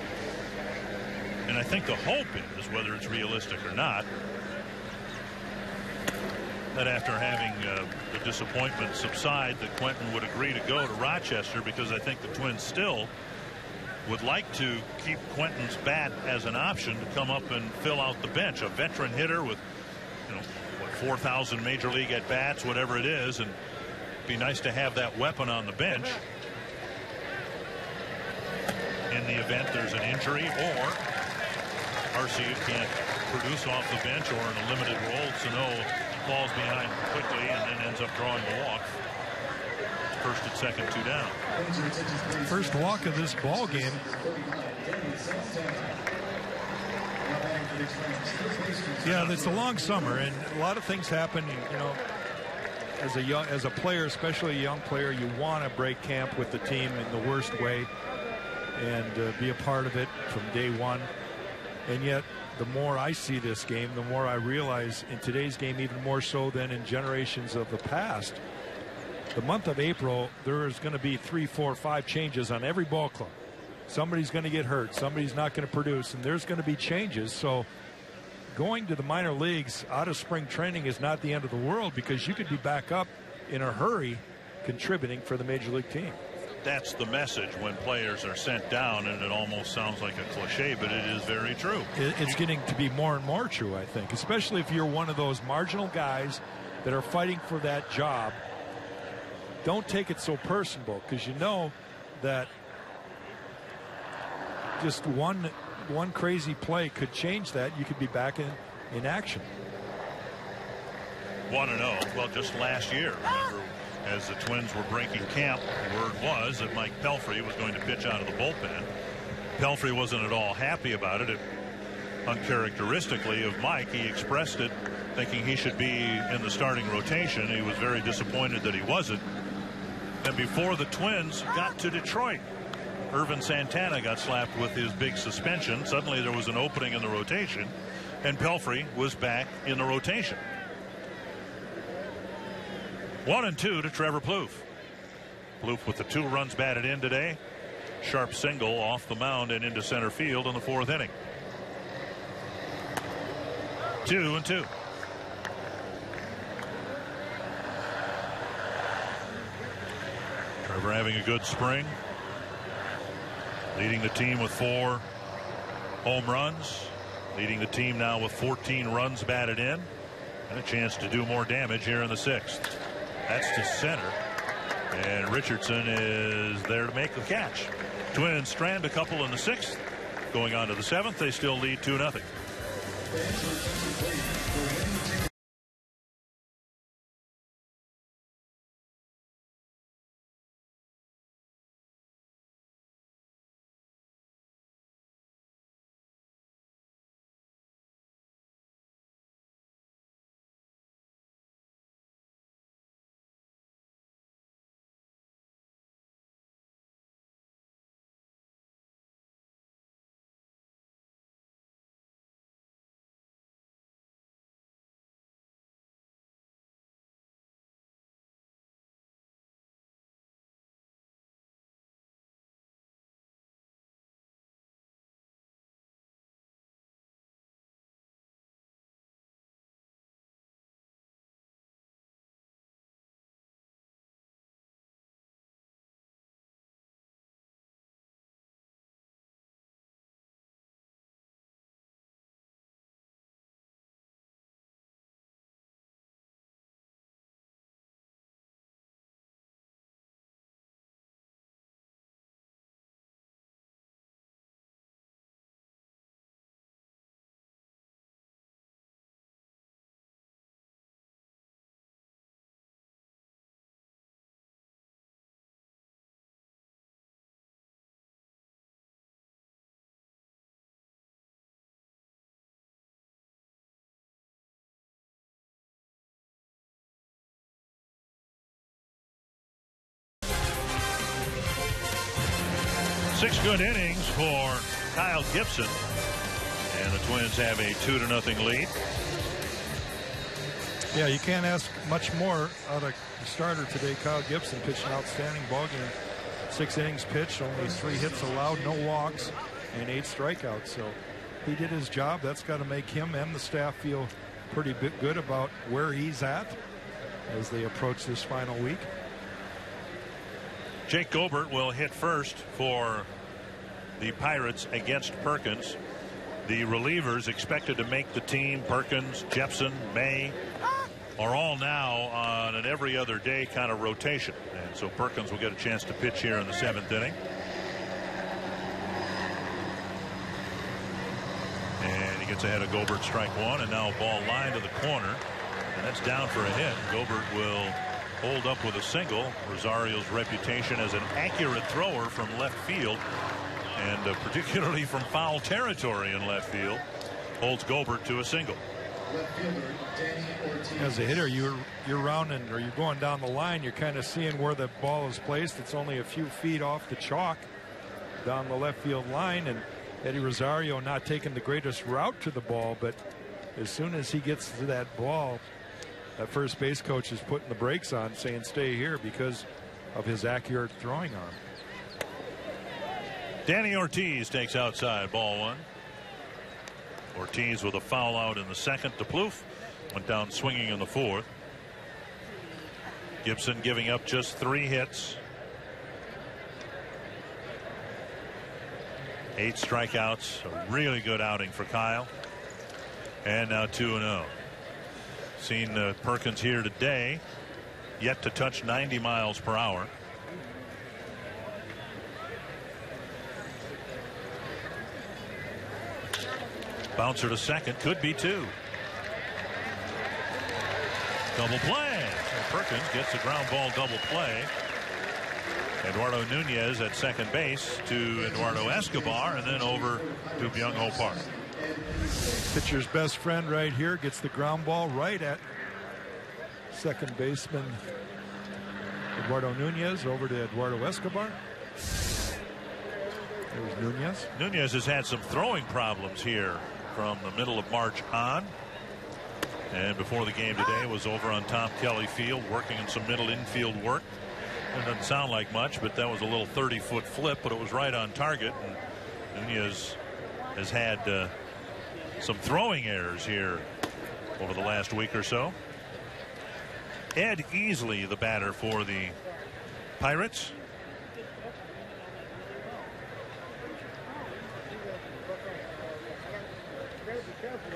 And I think the hope is, whether it's realistic or not, that after having the disappointment subside, that Quentin would agree to go to Rochester, because I think the Twins still would like to keep Quentin's bat as an option to come up and fill out the bench. A veteran hitter with, you know, what, 4,000 major league at bats, whatever it is, and it'd be nice to have that weapon on the bench in the event there's an injury, or Arcia can't produce off the bench, or in a limited role, Sano falls behind quickly and then ends up drawing the walk. First and second, 2 down. First walk of this ball game. Yeah, it's a long summer, and a lot of things happen. You know, as a player, especially a young player, you want to break camp with the team in the worst way and be a part of it from day one. And yet, the more I see this game, the more I realize in today's game, even more so than in generations of the past, the month of April, there is going to be 3, 4, 5 changes on every ball club. Somebody's going to get hurt. Somebody's not going to produce, and there's going to be changes. So going to the minor leagues out of spring training is not the end of the world, because you could be back up in a hurry contributing for the major league team. That's the message when players are sent down, and it almost sounds like a cliche, but it is very true. It's getting to be more and more true, I think, especially if you're one of those marginal guys that are fighting for that job. Don't take it so personal, because you know that just one crazy play could change that. You could be back in action. 1-0. Well, just last year, remember, as the Twins were breaking camp, the word was that Mike Pelfrey was going to pitch out of the bullpen. Pelfrey wasn't at all happy about it. Uncharacteristically of Mike, he expressed it thinking he should be in the starting rotation. He was very disappointed that he wasn't. And before the Twins got to Detroit, Irvin Santana got slapped with his big suspension. Suddenly there was an opening in the rotation, and Pelfrey was back in the rotation. 1-2 to Trevor Plouffe. Plouffe with the 2 runs batted in today. Sharp single off the mound and into center field in the 4th inning. 2-2. Trevor having a good spring, leading the team with 4 home runs, leading the team now with 14 runs batted in, and a chance to do more damage here in the 6th. That's to center, and Richardson is there to make the catch. Twins strand a couple in the 6th. Going on to the 7th, they still lead 2-0. Six good innings for Kyle Gibson, and the Twins have a 2-0 lead. Yeah, you can't ask much more out of the starter today. Kyle Gibson pitched an outstanding ball game. 6 innings pitched, only 3 hits allowed, no walks, and 8 strikeouts. So he did his job. That's got to make him and the staff feel pretty good about where he's at as they approach this final week. Jake Gobert will hit first for the Pirates against Perkins. The relievers expected to make the team, Perkins, Jepson, May, are all now on an every other day kind of rotation. And so Perkins will get a chance to pitch here in the 7th inning. And he gets ahead of Gobert, strike 1, and now a ball line to the corner. And that's down for a hit. Gobert will hold up with a single. Rosario's reputation as an accurate thrower from left field, and particularly from foul territory in left field, holds Gobert to a single. As a hitter, you're rounding, or you're going down the line, you're kind of seeing where the ball is placed. It's only a few feet off the chalk down the left field line, and Eddie Rosario not taking the greatest route to the ball, but as soon as he gets to that ball, that first base coach is putting the brakes on, saying stay here because of his accurate throwing arm. Danny Ortiz takes outside, ball 1. Ortiz with a foul out in the 2nd to Plouffe. Went down swinging in the 4th. Gibson giving up just 3 hits. 8 strikeouts. A really good outing for Kyle. And now 2-0. Seen Perkins here today. Yet to touch 90 miles per hour. Bouncer to 2nd, could be 2. Double play. So Perkins gets a ground ball double play. Eduardo Nunez at 2nd base to Eduardo Escobar, and then over to Byung-Ho Park. Pitcher's best friend right here gets the ground ball right at second baseman Eduardo Nunez over to Eduardo Escobar. There's Nunez. Nunez has had some throwing problems here from the middle of March on. And before the game today was over on Tom Kelly Field working in some middle infield work. It doesn't sound like much, but that was a little 30-foot flip, but it was right on target. And Nunez has had some throwing errors here over the last week or so. Ed Easley, the batter for the Pirates.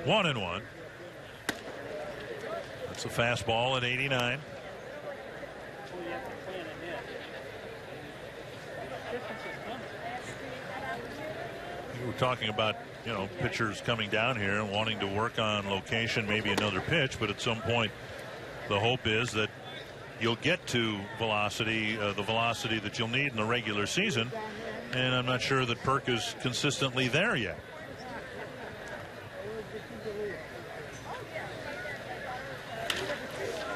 One and one. That's a fastball at 89. We were talking about, pitchers coming down here and wanting to work on location, maybe another pitch, but at some point the hope is that you'll get to velocity, the velocity that you'll need in the regular season, and I'm not sure that Perk is consistently there yet.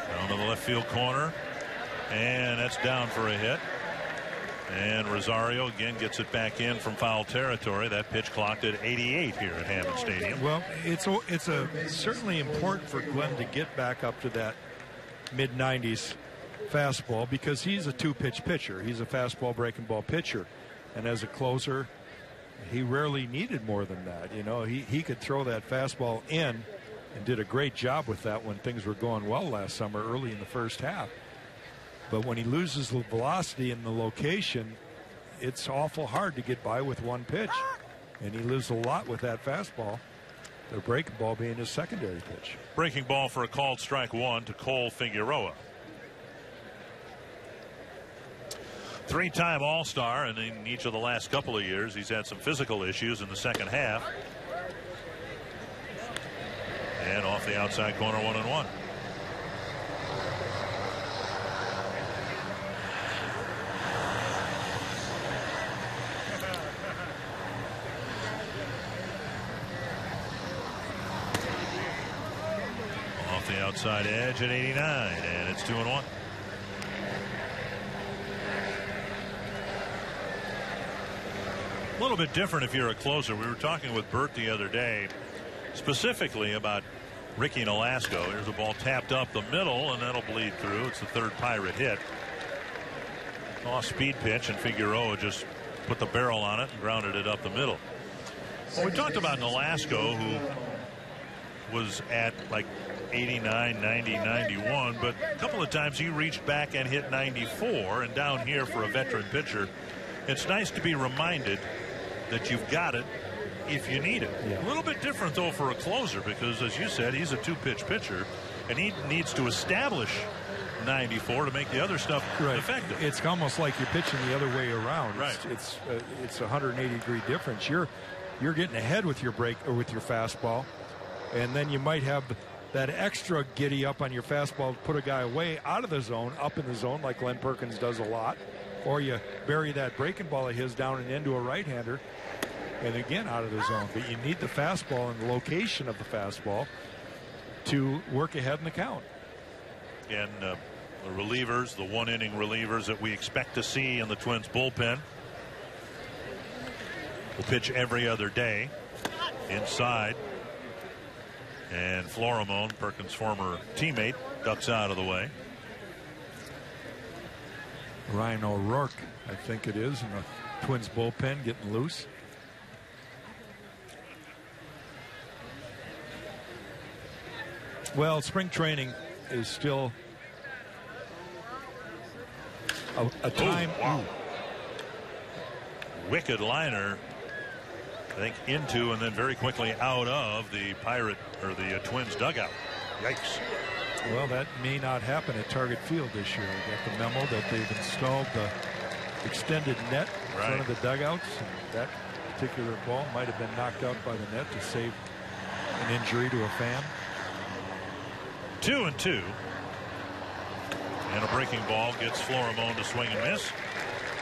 Down to the left field corner, and that's down for a hit. And Rosario again gets it back in from foul territory. That pitch clocked at 88 here at Hammond Stadium. Well, it's certainly important for Glenn to get back up to that mid-90s fastball because he's a two-pitch pitcher. He's a fastball breaking ball pitcher, and as a closer, he rarely needed more than that. He could throw that fastball in and did a great job with that when things were going well last summer, early in the first half. But when he loses the velocity and the location, it's awful hard to get by with one pitch. And he lives a lot with that fastball, the breaking ball being his secondary pitch. Breaking ball for a called strike one to Cole Figueroa. Three-time All-Star, and in each of the last couple of years, he's had some physical issues in the second half. And off the outside corner, 1-1. The outside edge at 89, and it's 2-1. A little bit different if you're a closer. We were talking with Bert the other day specifically about Ricky Nolasco. Here's a ball tapped up the middle, and that'll bleed through. It's the third Pirate hit. Off speed pitch, and Figueroa just put the barrel on it and grounded it up the middle. Well, we talked about Nolasco, who was at like 89, 90, 91, but a couple of times he reached back and hit 94, and down here for a veteran pitcher, it's nice to be reminded that you've got it if you need it. Yeah. A little bit different, though, for a closer because, as you said, he's a two-pitch pitcher, and he needs to establish 94 to make the other stuff effective. It's almost like you're pitching the other way around. Right. It's a 180-degree difference. You're getting ahead with your break or with your fastball, and then you might have that extra giddy up on your fastball to put a guy away out of the zone, up in the zone like Glenn Perkins does a lot, or you bury that breaking ball of his down and into a right-hander and again out of the zone. But you need the fastball and the location of the fastball to work ahead in the count. And the relievers, the one-inning relievers that we expect to see in the Twins bullpen will pitch every other day inside. And Florimone, Perkins' former teammate, ducks out of the way. Ryan O'Rourke, I think it is, in the Twins bullpen, getting loose. Well, spring training is still a time. Oh, wow. Wicked liner. I think into and then very quickly out of the Pirate or the Twins dugout. Yikes. Well, that may not happen at Target Field this year. I got the memo that they've installed the extended net in front of the dugouts. And that particular ball might have been knocked out by the net to save an injury to a fan. 2-2. And a breaking ball gets Florimone to swing and miss.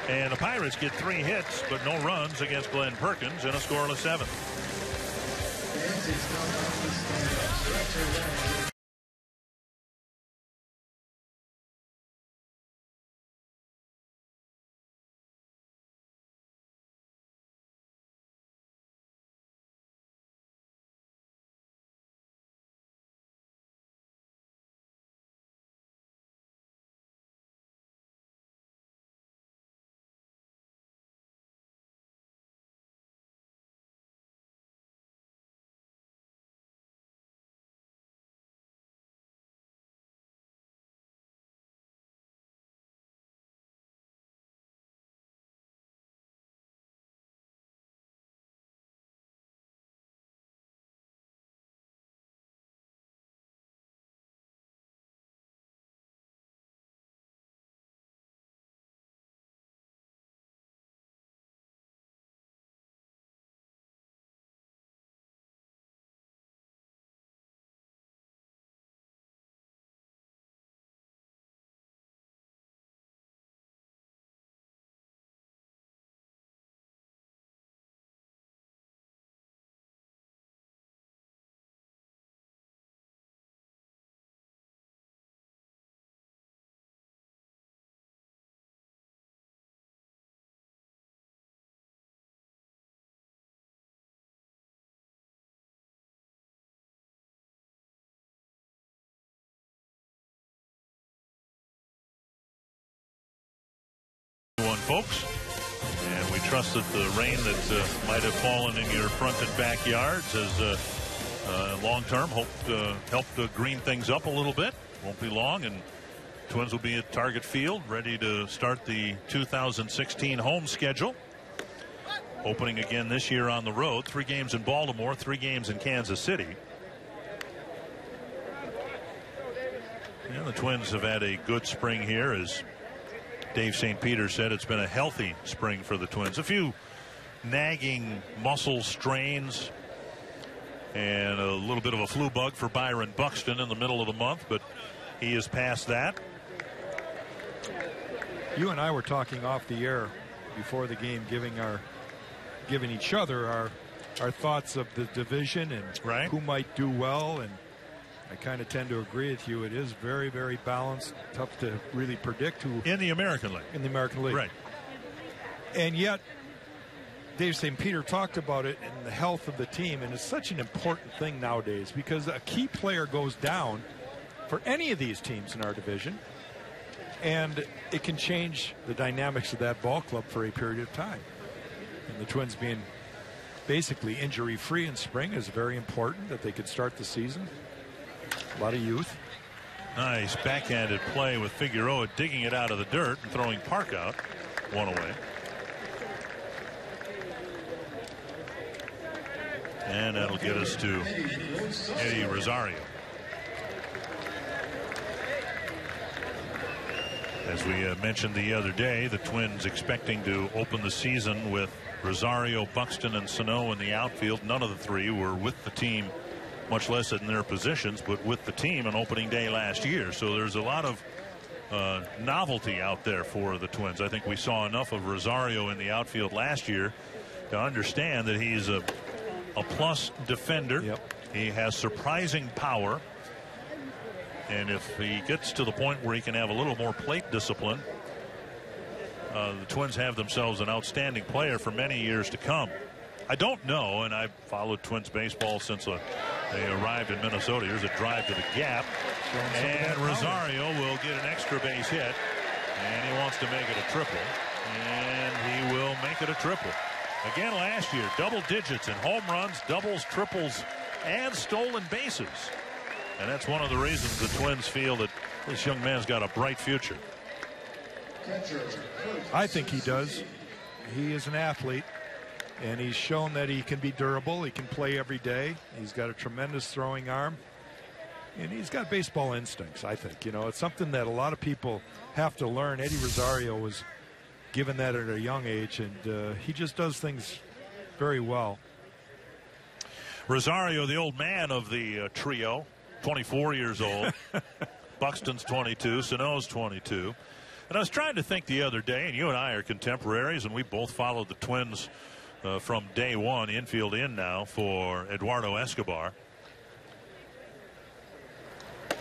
And the Pirates get 3 hits, but no runs against Glenn Perkins in a scoreless 7th. Folks, and we trust that the rain that might have fallen in your front and backyards has long-term helped green things up a little bit. Won't be long, and Twins will be at Target Field ready to start the 2016 home schedule. Opening again this year on the road. 3 games in Baltimore, 3 games in Kansas City. Yeah, the Twins have had a good spring here, as Dave St. Peter said. It's been a healthy spring for the Twins. A few nagging muscle strains and a little bit of a flu bug for Byron Buxton in the middle of the month, but he is past that. You and I were talking off the air before the game, giving each other our thoughts of the division and who might do well, and I kind of tend to agree with you. It is very, very balanced. Tough to really predict who. In the American League. In the American League. Right. And yet, Dave St. Peter talked about it and the health of the team, and it's such an important thing nowadays because a key player goes down for any of these teams in our division, and it can change the dynamics of that ball club for a period of time. And the Twins being basically injury-free in spring is very important, that they could start the season. A lot of youth. Nice backhanded play with Figueroa digging it out of the dirt and throwing Park out. 1 away. And that'll get us to Eddie Rosario. As we mentioned the other day, the Twins expecting to open the season with Rosario, Buxton, and Sano in the outfield. None of the 3 were with the team, much less in their positions, but with the team on opening day last year. So there's a lot of novelty out there for the Twins. I think we saw enough of Rosario in the outfield last year to understand that he's a plus defender. Yep. He has surprising power. And if he gets to the point where he can have a little more plate discipline, the Twins have themselves an outstanding player for many years to come. I don't know, and I've followed Twins baseball since they arrived in Minnesota. Here's a drive to the gap, and Rosario will get an extra base hit, and he wants to make it a triple, and he will make it a triple. Again last year, double digits in home runs, doubles, triples, and stolen bases. And that's one of the reasons the Twins feel that this young man's got a bright future. I think he does. He is an athlete, and he's shown that he can be durable. He can play every day. He's got a tremendous throwing arm, and he's got baseball instincts, I think. You know, it's something that a lot of people have to learn. Eddie Rosario was given that at a young age, and he just does things very well. Rosario, the old man of the trio, 24 years old. Buxton's 22. Sano's 22. And I was trying to think the other day, and you and I are contemporaries, and we both followed the Twins from day one. Infield in now for Eduardo Escobar.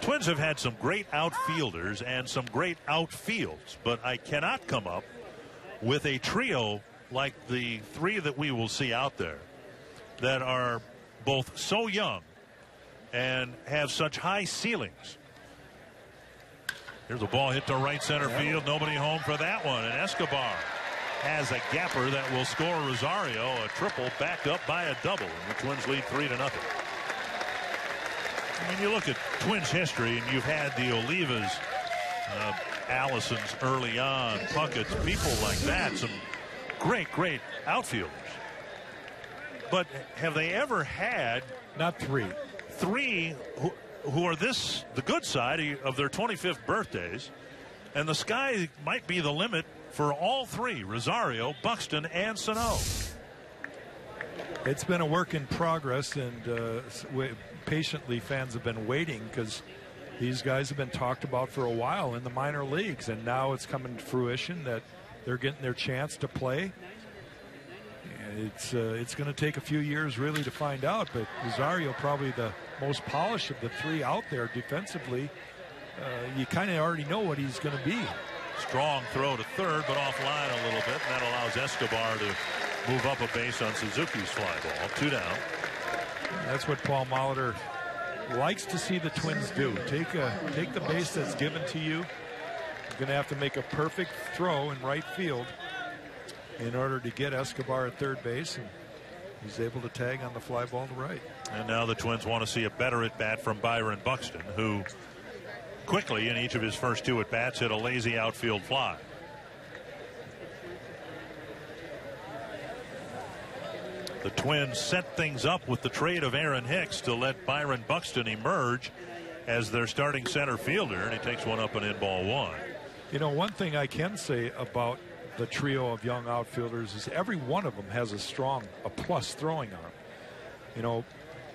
Twins have had some great outfielders and some great outfields, but I cannot come up with a trio like the three that we will see out there that are both so young and have such high ceilings. Here's a ball hit to right center field. Nobody home for that one. And Escobar has a gapper that will score Rosario a triple, backed up by a double. And the Twins lead 3-0. I mean, you look at Twins history, and you've had the Olivas, Allisons early on, Puckett's, people like that, some great outfielders. But have they ever had not three who are the good side of their 25th birthdays, and the sky might be the limit for all three, Rosario, Buxton, and Sano. It's been a work in progress, and patiently fans have been waiting because these guys have been talked about for a while in the minor leagues, and now it's coming to fruition that they're getting their chance to play. And it's going to take a few years really to find out, but Rosario probably the most polished of the three out there defensively. You kind of already know what he's going to be. Strong throw to third, but offline a little bit, and that allows Escobar to move up a base on Suzuki's fly ball. 2 down. That's what Paul Molitor likes to see the Twins do. Take the base that's given to you. You're going to have to make a perfect throw in right field in order to get Escobar at third base, and he's able to tag on the fly ball to right. And now the Twins want to see a better at bat from Byron Buxton, who quickly in each of his first 2 at bats hit a lazy outfield fly. The Twins set things up with the trade of Aaron Hicks to let Byron Buxton emerge as their starting center fielder, and he takes one up and in ball 1. You know, one thing I can say about the trio of young outfielders is every one of them has a plus throwing arm. You know,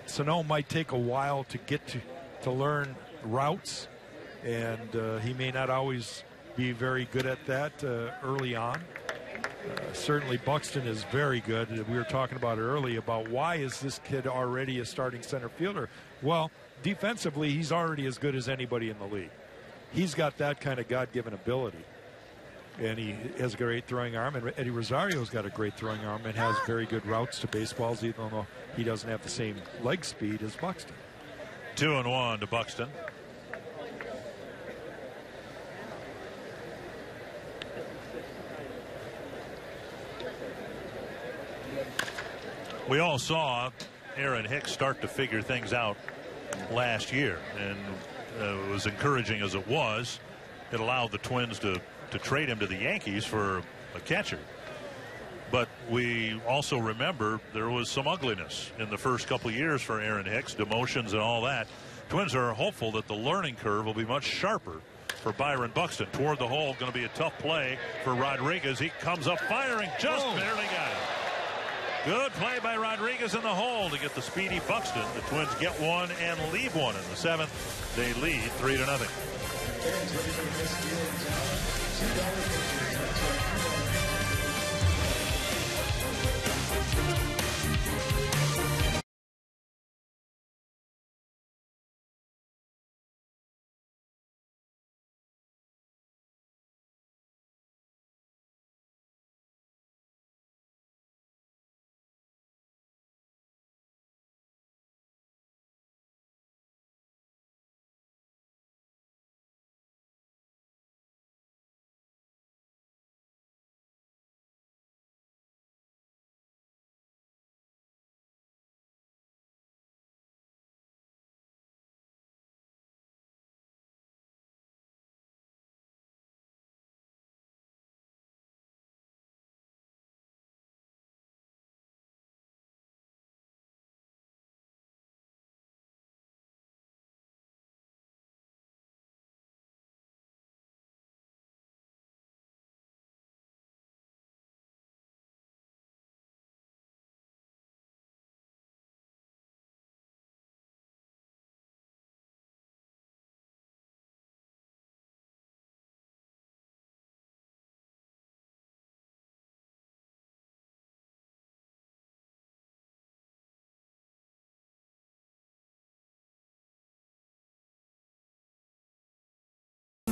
Sano might take a while to get to learn routes, and he may not always be very good at that early on. Certainly Buxton is very good. We were talking about it early about why is this kid already a starting center fielder. Well, defensively, he's already as good as anybody in the league. He's got that kind of God-given ability, and he has a great throwing arm. And Eddie Rosario's got a great throwing arm and has very good routes to baseballs, even though he doesn't have the same leg speed as Buxton. 2-1 to Buxton. We all saw Aaron Hicks start to figure things out last year, and it was encouraging as it was. It allowed the Twins to trade him to the Yankees for a catcher. But we also remember there was some ugliness in the first couple years for Aaron Hicks, demotions and all that. Twins are hopeful that the learning curve will be much sharper for Byron Buxton. Toward the hole, going to be a tough play for Rodriguez. He comes up firing, just barely got it. Good play by Rodriguez in the hole to get the speedy Buxton. The Twins get one and leave one in the 7th. They lead 3-0.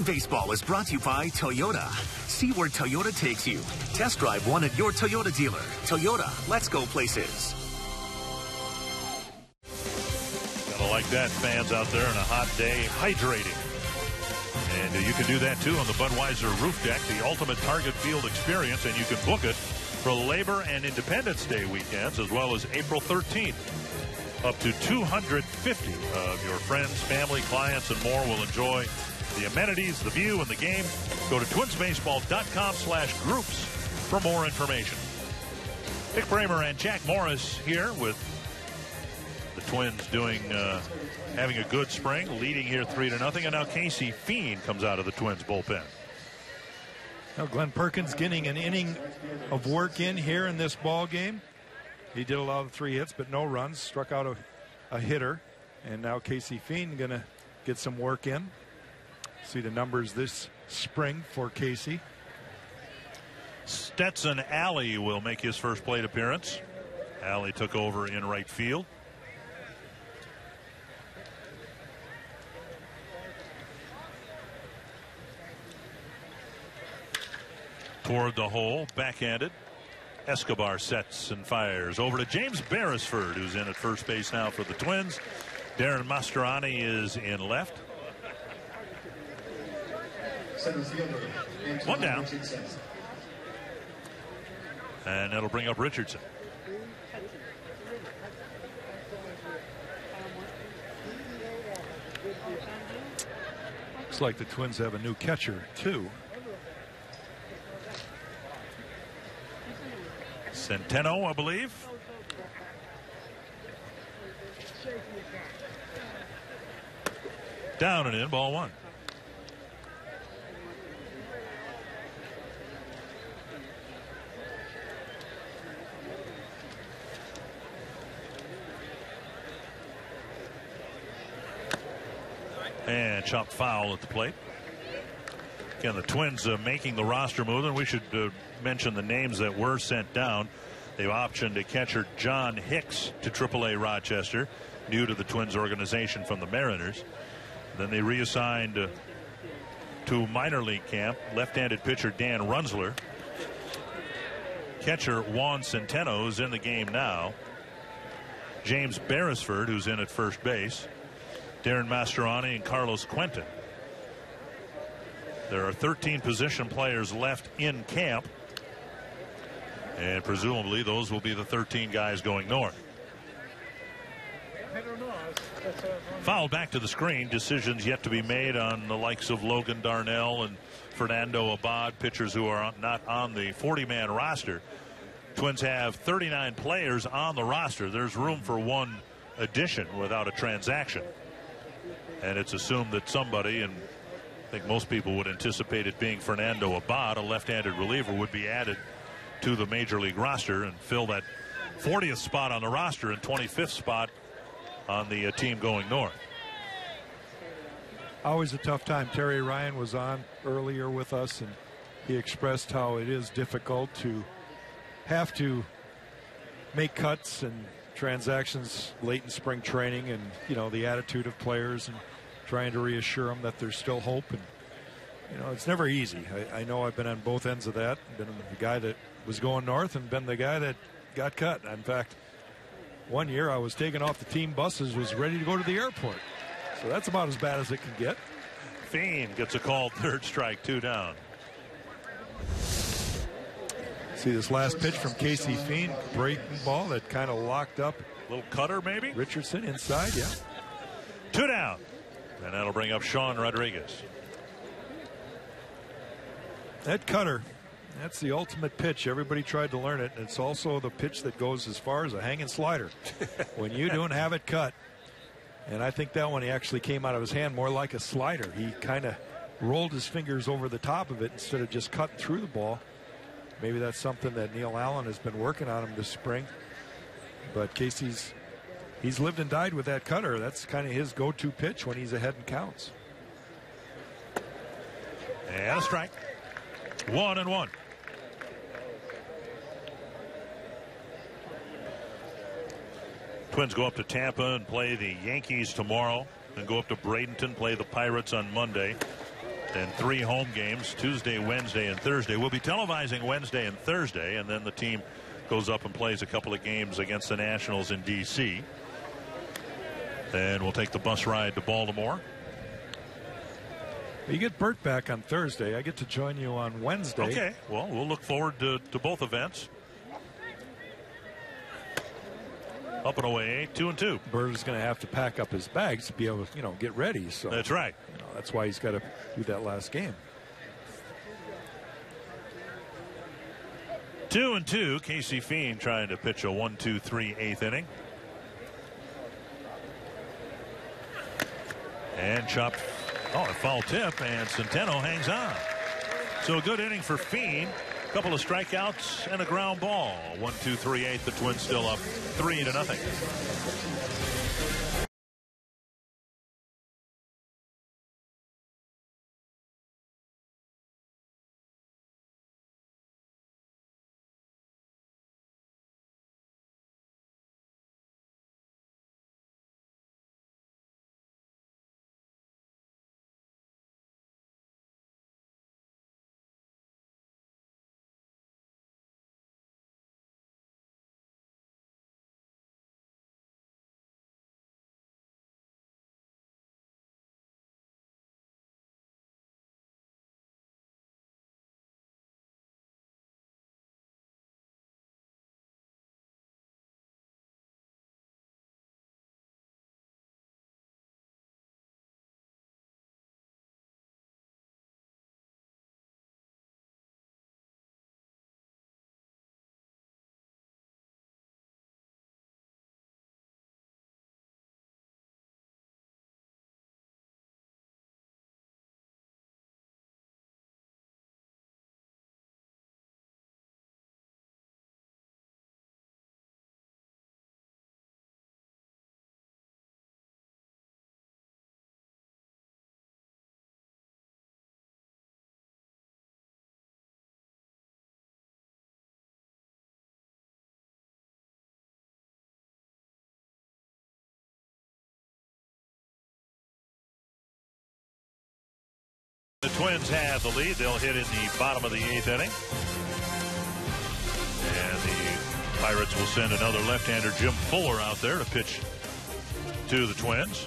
Baseball is brought to you by Toyota. See where Toyota takes you. Test drive one at your Toyota dealer. Toyota, let's go places. Gotta like that, fans out there on a hot day, hydrating. And you can do that too on the Budweiser Roof Deck, the ultimate Target Field experience, and you can book it for Labor and Independence Day weekends as well as April 13th. Up to 250 of your friends, family, clients, and more will enjoy the amenities, the view, and the game. Go to twinsbaseball.com/groups for more information. Dick Bramer and Jack Morris here with the Twins having a good spring, leading here 3-0. And now Casey Fiend comes out of the Twins bullpen. Now Glenn Perkins getting an inning of work in here in this ball game. He did allow the 3 hits, but no runs. Struck out a hitter. And now Casey Fiend going to get some work in. See the numbers this spring for Casey. Stetson Alley will make his first plate appearance. Alley took over in right field. Toward the hole, backhanded. Escobar sets and fires over to James Beresford, who's in at first base now for the Twins. Darren Mastroianni is in left. One down. And that'll bring up Richardson. Looks like the Twins have a new catcher, too. Centeno, I believe. Down and in, ball 1. And chopped foul at the plate. Again, the Twins making the roster move, and we should mention the names that were sent down. They've optioned a catcher John Hicks to AAA Rochester, new to the Twins organization from the Mariners. Then they reassigned to minor league camp left-handed pitcher Dan Runzler. Catcher Juan Centeno is in the game now. James Beresford, who's in at first base. Darren Mastroianni and Carlos Quentin. There are 13 position players left in camp. And presumably those will be the 13 guys going north. Foul back to the screen. Decisions yet to be made on the likes of Logan Darnell and Fernando Abad, pitchers who are not on the 40-man roster. Twins have 39 players on the roster. There's room for one addition without a transaction. And it's assumed that somebody, and I think most people would anticipate it being Fernando Abad, a left-handed reliever, would be added to the major league roster and fill that 40th spot on the roster and 25th spot on the team going north. Always a tough time. Terry Ryan was on earlier with us, and he expressed how it is difficult to have to make cuts and transactions late in spring training, and the attitude of players and trying to reassure them that there's still hope. And it's never easy. I know I've been on both ends of that. Been the guy that was going north and been the guy that got cut. In fact, one year I was taken off the team buses, was ready to go to the airport. So that's about as bad as it can get. Fiend gets a call, 3rd strike, 2 down. See this last pitch from Casey Fiend, breaking ball that kind of locked up. Little cutter maybe? Richardson inside, yeah. 2 down. And that'll bring up Sean Rodriguez. That cutter, that's the ultimate pitch. Everybody tried to learn it. And it's also the pitch that goes as far as a hanging slider. When you don't have it cut, and I think that one he actually came out of his hand more like a slider. He kind of rolled his fingers over the top of it instead of just cutting through the ball. Maybe that's something that Neil Allen has been working on him this spring. But Casey's lived and died with that cutter. That's kind of his go-to pitch when he's ahead and counts. And a strike. 1-1. Twins go up to Tampa and play the Yankees tomorrow, and go up to Bradenton, play the Pirates on Monday. and 3 home games, Tuesday, Wednesday, and Thursday. We'll be televising Wednesday and Thursday, and then the team goes up and plays a couple of games against the Nationals in D.C. Then we'll take the bus ride to Baltimore. You get Bert back on Thursday. I get to join you on Wednesday. Okay. Well, we'll look forward to both events. Up and away, 2-2. Bert is going to have to pack up his bags to be able to, get ready. So that's right. That's why he's got to do that last game. 2-2. Casey Fiend trying to pitch a 1-2-3 8th inning. And chopped. Oh, a foul tip, and Centeno hangs on. So a good inning for Fiend. A couple of strikeouts and a ground ball. 1-2-3 8th. The Twins still up 3-0. The Twins have the lead. They'll hit in the bottom of the 8th inning. And the Pirates will send another left-hander, Jim Fuller, out there to pitch to the Twins.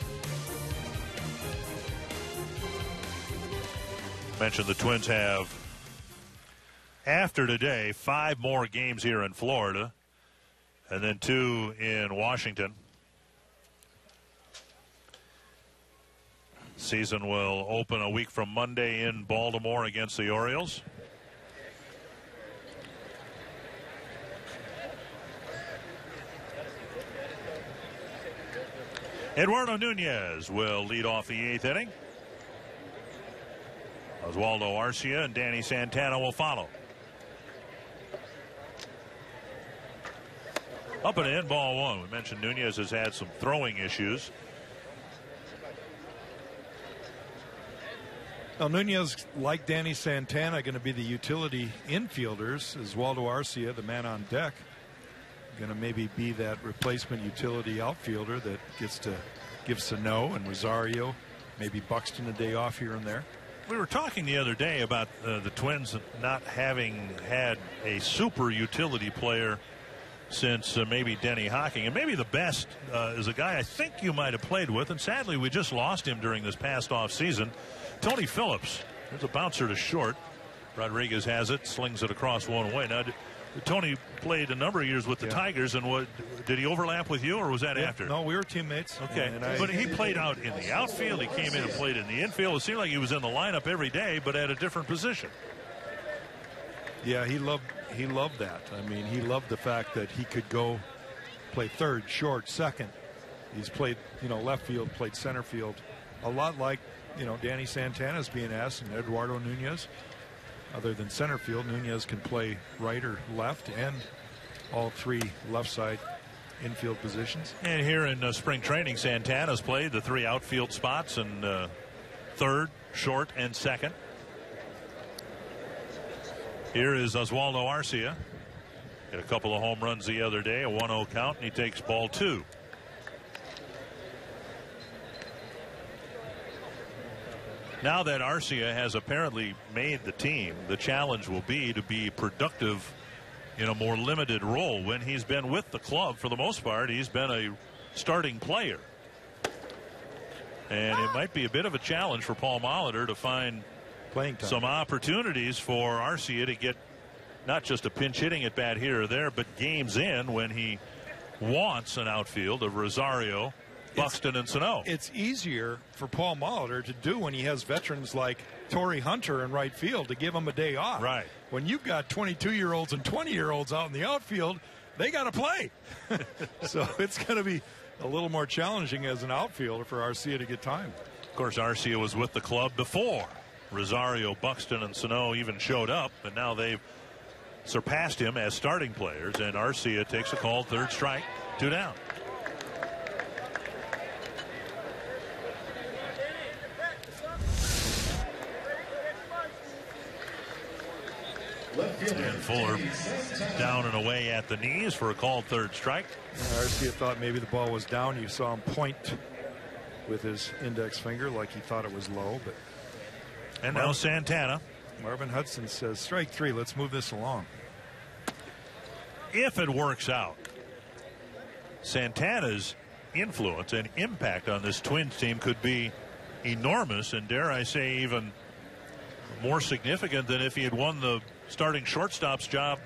Mentioned the Twins have, after today, 5 more games here in Florida and then 2 in Washington. Season will open a week from Monday in Baltimore against the Orioles. Eduardo Nunez will lead off the 8th inning. Oswaldo Arcia and Danny Santana will follow. Up and in, ball 1. We mentioned Nunez has had some throwing issues. Now, Nunez, like Danny Santana, going to be the utility infielders. Oswaldo Arcia, the man on deck, going to maybe be that replacement utility outfielder that gets to give Sano and Rosario, maybe Buxton a day off here and there. We were talking the other day about the Twins not having had a super utility player since maybe Denny Hocking. And maybe the best is a guy I think you might have played with, and sadly we just lost him during this past off season. Tony Phillips. There's a bouncer to short. Rodriguez has it, slings it across one way. Now, Tony played a number of years with the Tigers, and what did he overlap with you, or was that after? No, we were teammates. Okay, but he played out in the outfield. He came in and played in the infield. It seemed like he was in the lineup every day, but at a different position. Yeah, he loved that. I mean, he loved the fact that he could go play third, short, second. He's played, left field, played center field, a lot like Danny Santana's being asked, and Eduardo Nunez. Other than center field, Nunez can play right or left and all 3 left side infield positions. And here in spring training, Santana's played the 3 outfield spots and third, short, and second. Here is Oswaldo Arcia. Hit a couple of home runs the other day, a 1-0 count, and he takes ball 2. Now that Arcia has apparently made the team, the challenge will be to be productive in a more limited role. When he's been with the club, for the most part, he's been a starting player. And it might be a bit of a challenge for Paul Molitor to find playing time, some opportunities for Arcia to get not just a pinch hitting at bat here or there, but games in when he wants an outfield of Rosario, Buxton, and Sano. It's easier for Paul Molitor to do when he has veterans like Torrey Hunter in right field to give him a day off. Right. When you've got 22-year-olds and 20-year-olds out in the outfield, they got to play. So it's going to be a little more challenging as an outfielder for Arcia to get time. Of course, Arcia was with the club before Rosario, Buxton, and Sano even showed up, and now they've surpassed him as starting players, and Arcia takes a called third strike, 2 down. And Fuller down and away at the knees for a called third strike. Arcia thought maybe the ball was down. You saw him point with his index finger like he thought it was low. But and now Santana. Marvin Hudson says, strike 3, let's move this along. If it works out, Santana's influence and impact on this Twins team could be enormous, and dare I say even more significant than if he had won the starting shortstop's job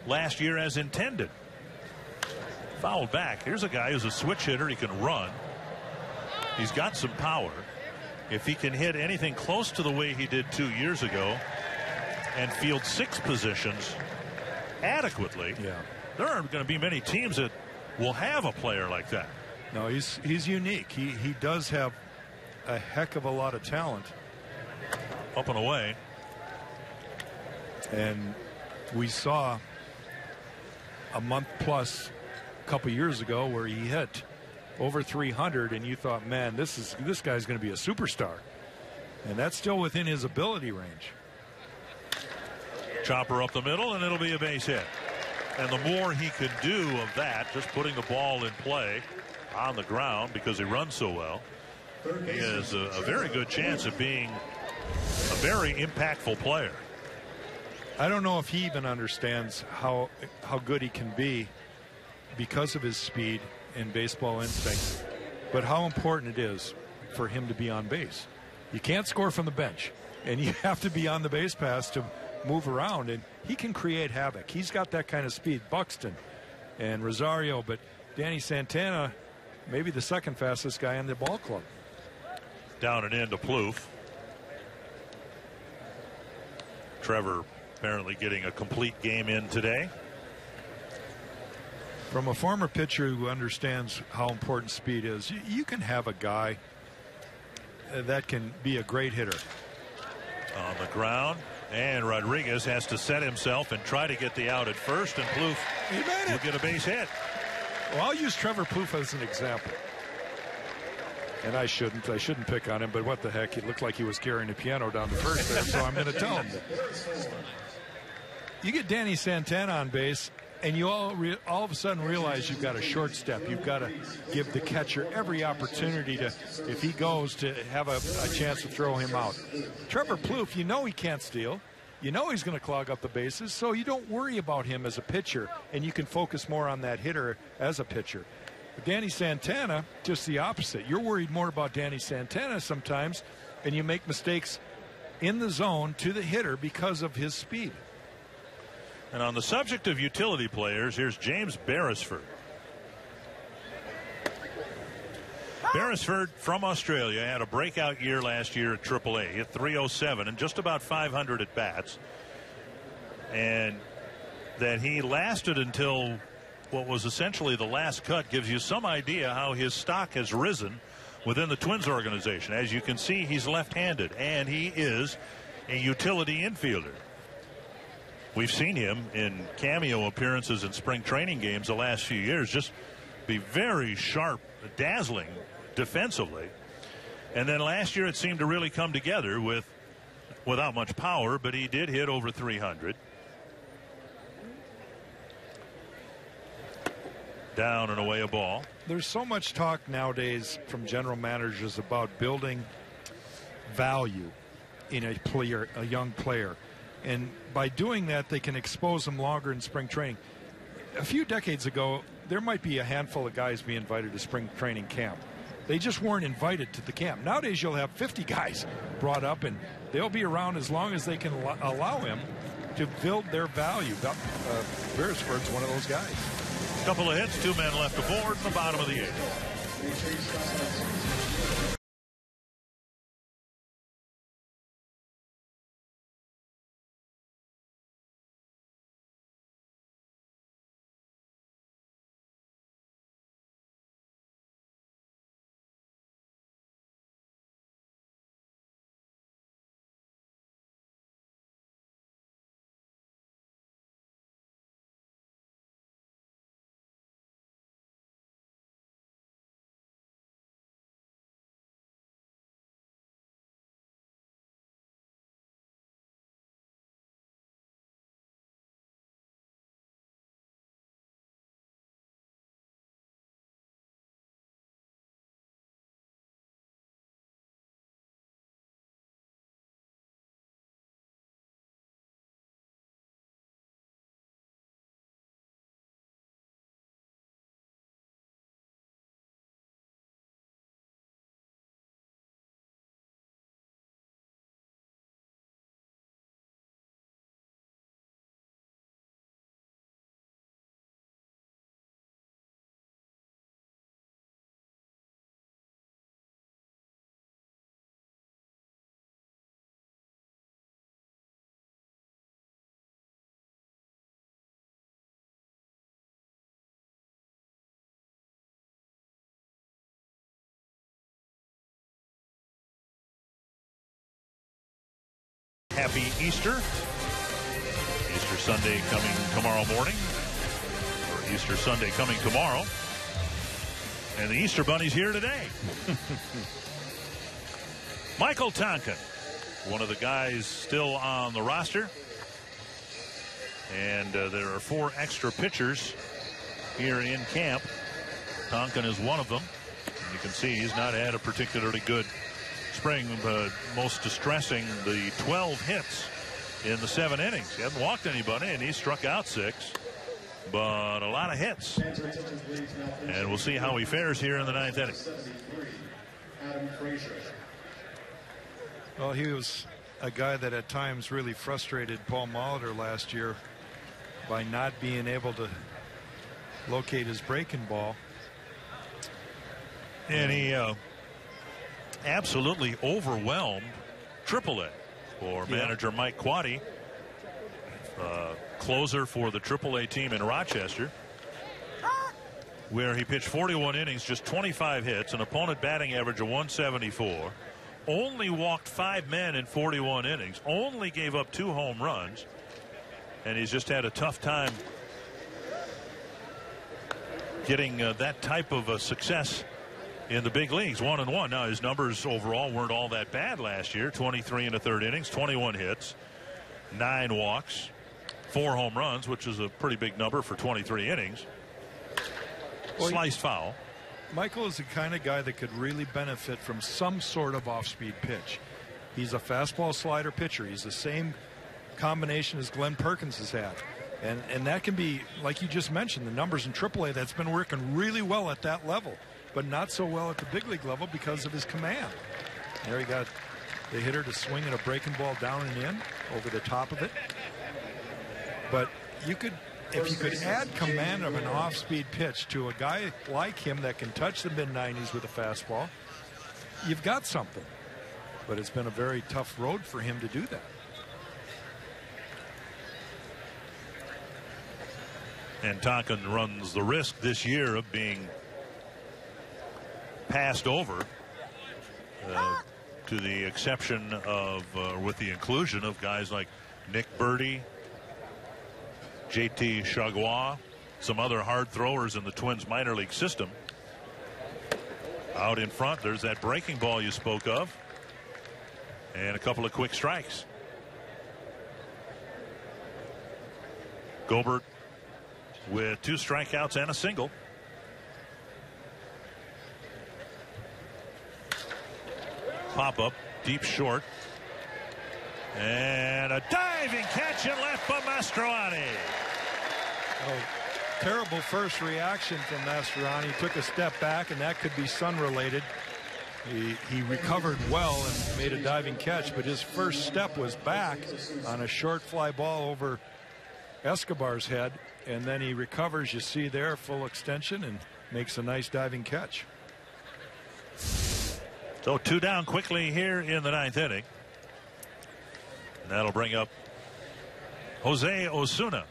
last year as intended. Fouled back. Here's a guy who's a switch hitter. He can run. He's got some power. If he can hit anything close to the way he did 2 years ago and field 6 positions adequately, there aren't going to be many teams that will have a player like that. No, he's unique. He does have a heck of a lot of talent. Up and away. And we saw a month plus a couple years ago where he hit over 300, and you thought, man, this guy's going to be a superstar. And that's still within his ability range. Chopper up the middle, and it'll be a base hit. And the more he can do of that, just putting the ball in play on the ground because he runs so well, he has a very good chance of being a very impactful player. I don't know if he even understands how good he can be because of his speed and baseball instinct, but how important it is for him to be on base. You can't score from the bench, and you have to be on the base pass to move around, and he can create havoc. He's got that kind of speed. Buxton and Rosario, but Danny Santana, maybe the second fastest guy in the ball club. Down and in to Plouffe. Trevor apparently getting a complete game in today. From a former pitcher who understands how important speed is, you can have a guy that can be a great hitter. On the ground, and Rodriguez has to set himself and try to get the out at first, and Plouffe will get a base hit. Well, I'll use Trevor Plouffe as an example. And I shouldn't pick on him, but what the heck, he looked like he was carrying a piano down to first there, so I'm going to tell him that. You get Danny Santana on base, and you all of a sudden realize you've got a short step. You've got to give the catcher every opportunity to, if he goes, to have a chance to throw him out. Trevor Plouffe, you know he can't steal. You know he's going to clog up the bases, so you don't worry about him as a pitcher, and you can focus more on that hitter as a pitcher. But Danny Santana, just the opposite. You're worried more about Danny Santana sometimes, and you make mistakes in the zone to the hitter because of his speed. And on the subject of utility players, here's James Beresford. Beresford from Australia had a breakout year last year at AAA. Hit .307 and just about 500 at bats. And that he lasted until what was essentially the last cut gives you some idea how his stock has risen within the Twins organization. As you can see, he's left-handed, and he is a utility infielder. We've seen him in cameo appearances in spring training games the last few years just be very sharp, dazzling defensively. And then last year it seemed to really come together without much power, but he did hit over 300. Down and away a ball. There's so much talk nowadays from general managers about building value in a player, a young player. And by doing that, they can expose them longer in spring training. A few decades ago, there might be a handful of guys be invited to spring training camp. They just weren't invited to the camp. Nowadays, you'll have 50 guys brought up, and they'll be around as long as they can allow him to build their value. Beresford's one of those guys. Couple of hits, 2 men left aboard in the bottom of the 8th. Happy Easter. Easter Sunday coming tomorrow morning. Or Easter Sunday coming tomorrow. And the Easter Bunny's here today. Michael Tonkin, one of the guys still on the roster. And there are 4 extra pitchers here in camp. Tonkin is one of them. And you can see he's not had a particularly good spring, but most distressing, the 12 hits in the 7 innings. He hasn't walked anybody, and he struck out 6, but a lot of hits. And we'll see how he fares here in the 9th inning. Well, he was a guy that at times really frustrated Paul Molitor last year by not being able to locate his breaking ball. And he absolutely overwhelmed AAA for manager Mike Quade, closer for the AAA team in Rochester, where he pitched 41 innings, just 25 hits, an opponent batting average of 174, only walked 5 men in 41 innings, only gave up 2 home runs, and he's just had a tough time getting that type of success in the big leagues. 1-1. Now his numbers overall weren't all that bad last year. 23 1/3 innings, 21 hits, 9 walks, 4 home runs, which is a pretty big number for 23 innings. Well, sliced foul. Michael is the kind of guy that could really benefit from some sort of off-speed pitch. He's a fastball slider pitcher. He's the same combination as Glenn Perkins has had. And that can be, like you just mentioned, the numbers in AAA, that's been working really well at that level, but not so well at the big league level because of his command. There he got the hitter to swing at a breaking ball down and in over the top of it. But you could, if you could add command of an off-speed pitch to a guy like him that can touch the mid-90s with a fastball, you've got something. But it's been a very tough road for him to do that. And Tonkin runs the risk this year of being passed over, to the exception of, with the inclusion of guys like Nick Birdie, JT Chagua, some other hard throwers in the Twins minor league system. Out in front, there's that breaking ball you spoke of, and a couple of quick strikes. Gobert with 2 strikeouts and a single. Pop up deep short. And a diving catch in left by Mastroianni. Oh, terrible first reaction from Mastroianni. Took a step back, and that could be sun related. He recovered well and made a diving catch, but his first step was back on a short fly ball over Escobar's head, and then he recovers, you see there, full extension, and makes a nice diving catch. So 2 down quickly here in the 9th inning. And that'll bring up Jose Osuna.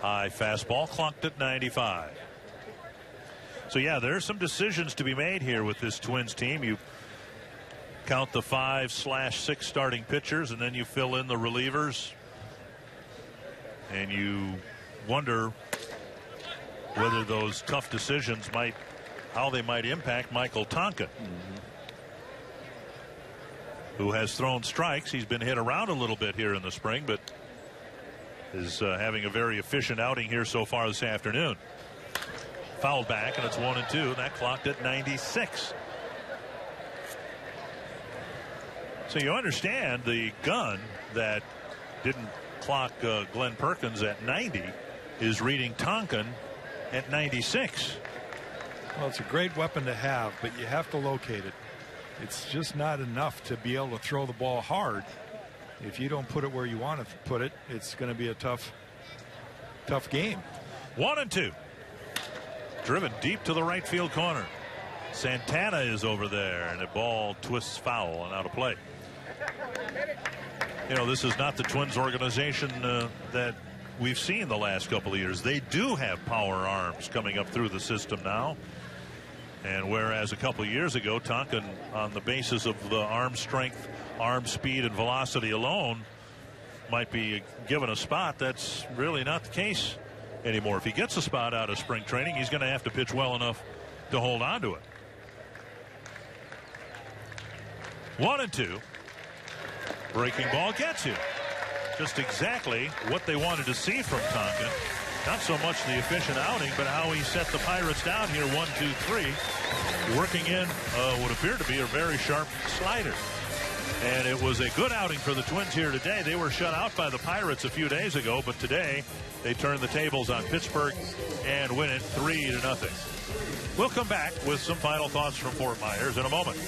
High fastball, clocked at 95. So yeah, there's some decisions to be made here with this Twins team. You count the 5/6 starting pitchers, and then you fill in the relievers, and you wonder whether those tough decisions how they might impact Michael Tonkin, who has thrown strikes. He's been hit around a little bit here in the spring, but is having a very efficient outing here so far this afternoon. Fouled back, and it's 1-2. That clocked at 96. So you understand the gun that didn't clock Glenn Perkins at 90 is reading Tonkin at 96. Well, it's a great weapon to have, but you have to locate it. It's just not enough to be able to throw the ball hard. If you don't put it where you want to put it, it's going to be a tough game. 1-2. Driven deep to the right field corner. Santana is over there, and the ball twists foul and out of play. You know, this is not the Twins organization that we've seen the last couple of years. They do have power arms coming up through the system now. And whereas a couple of years ago, Tonkin, on the basis of the arm strength, arm speed, and velocity alone, might be given a spot, that's really not the case anymore. If he gets a spot out of spring training, he's going to have to pitch well enough to hold on to it. 1-2. Breaking ball gets you. Just exactly what they wanted to see from Tonkin. Not so much the efficient outing, but how he set the Pirates down here, 1-2-3, working in what appeared to be a very sharp slider. And it was a good outing for the Twins here today. They were shut out by the Pirates a few days ago, but today they turned the tables on Pittsburgh and win it 3-0. We'll come back with some final thoughts from Fort Myers in a moment.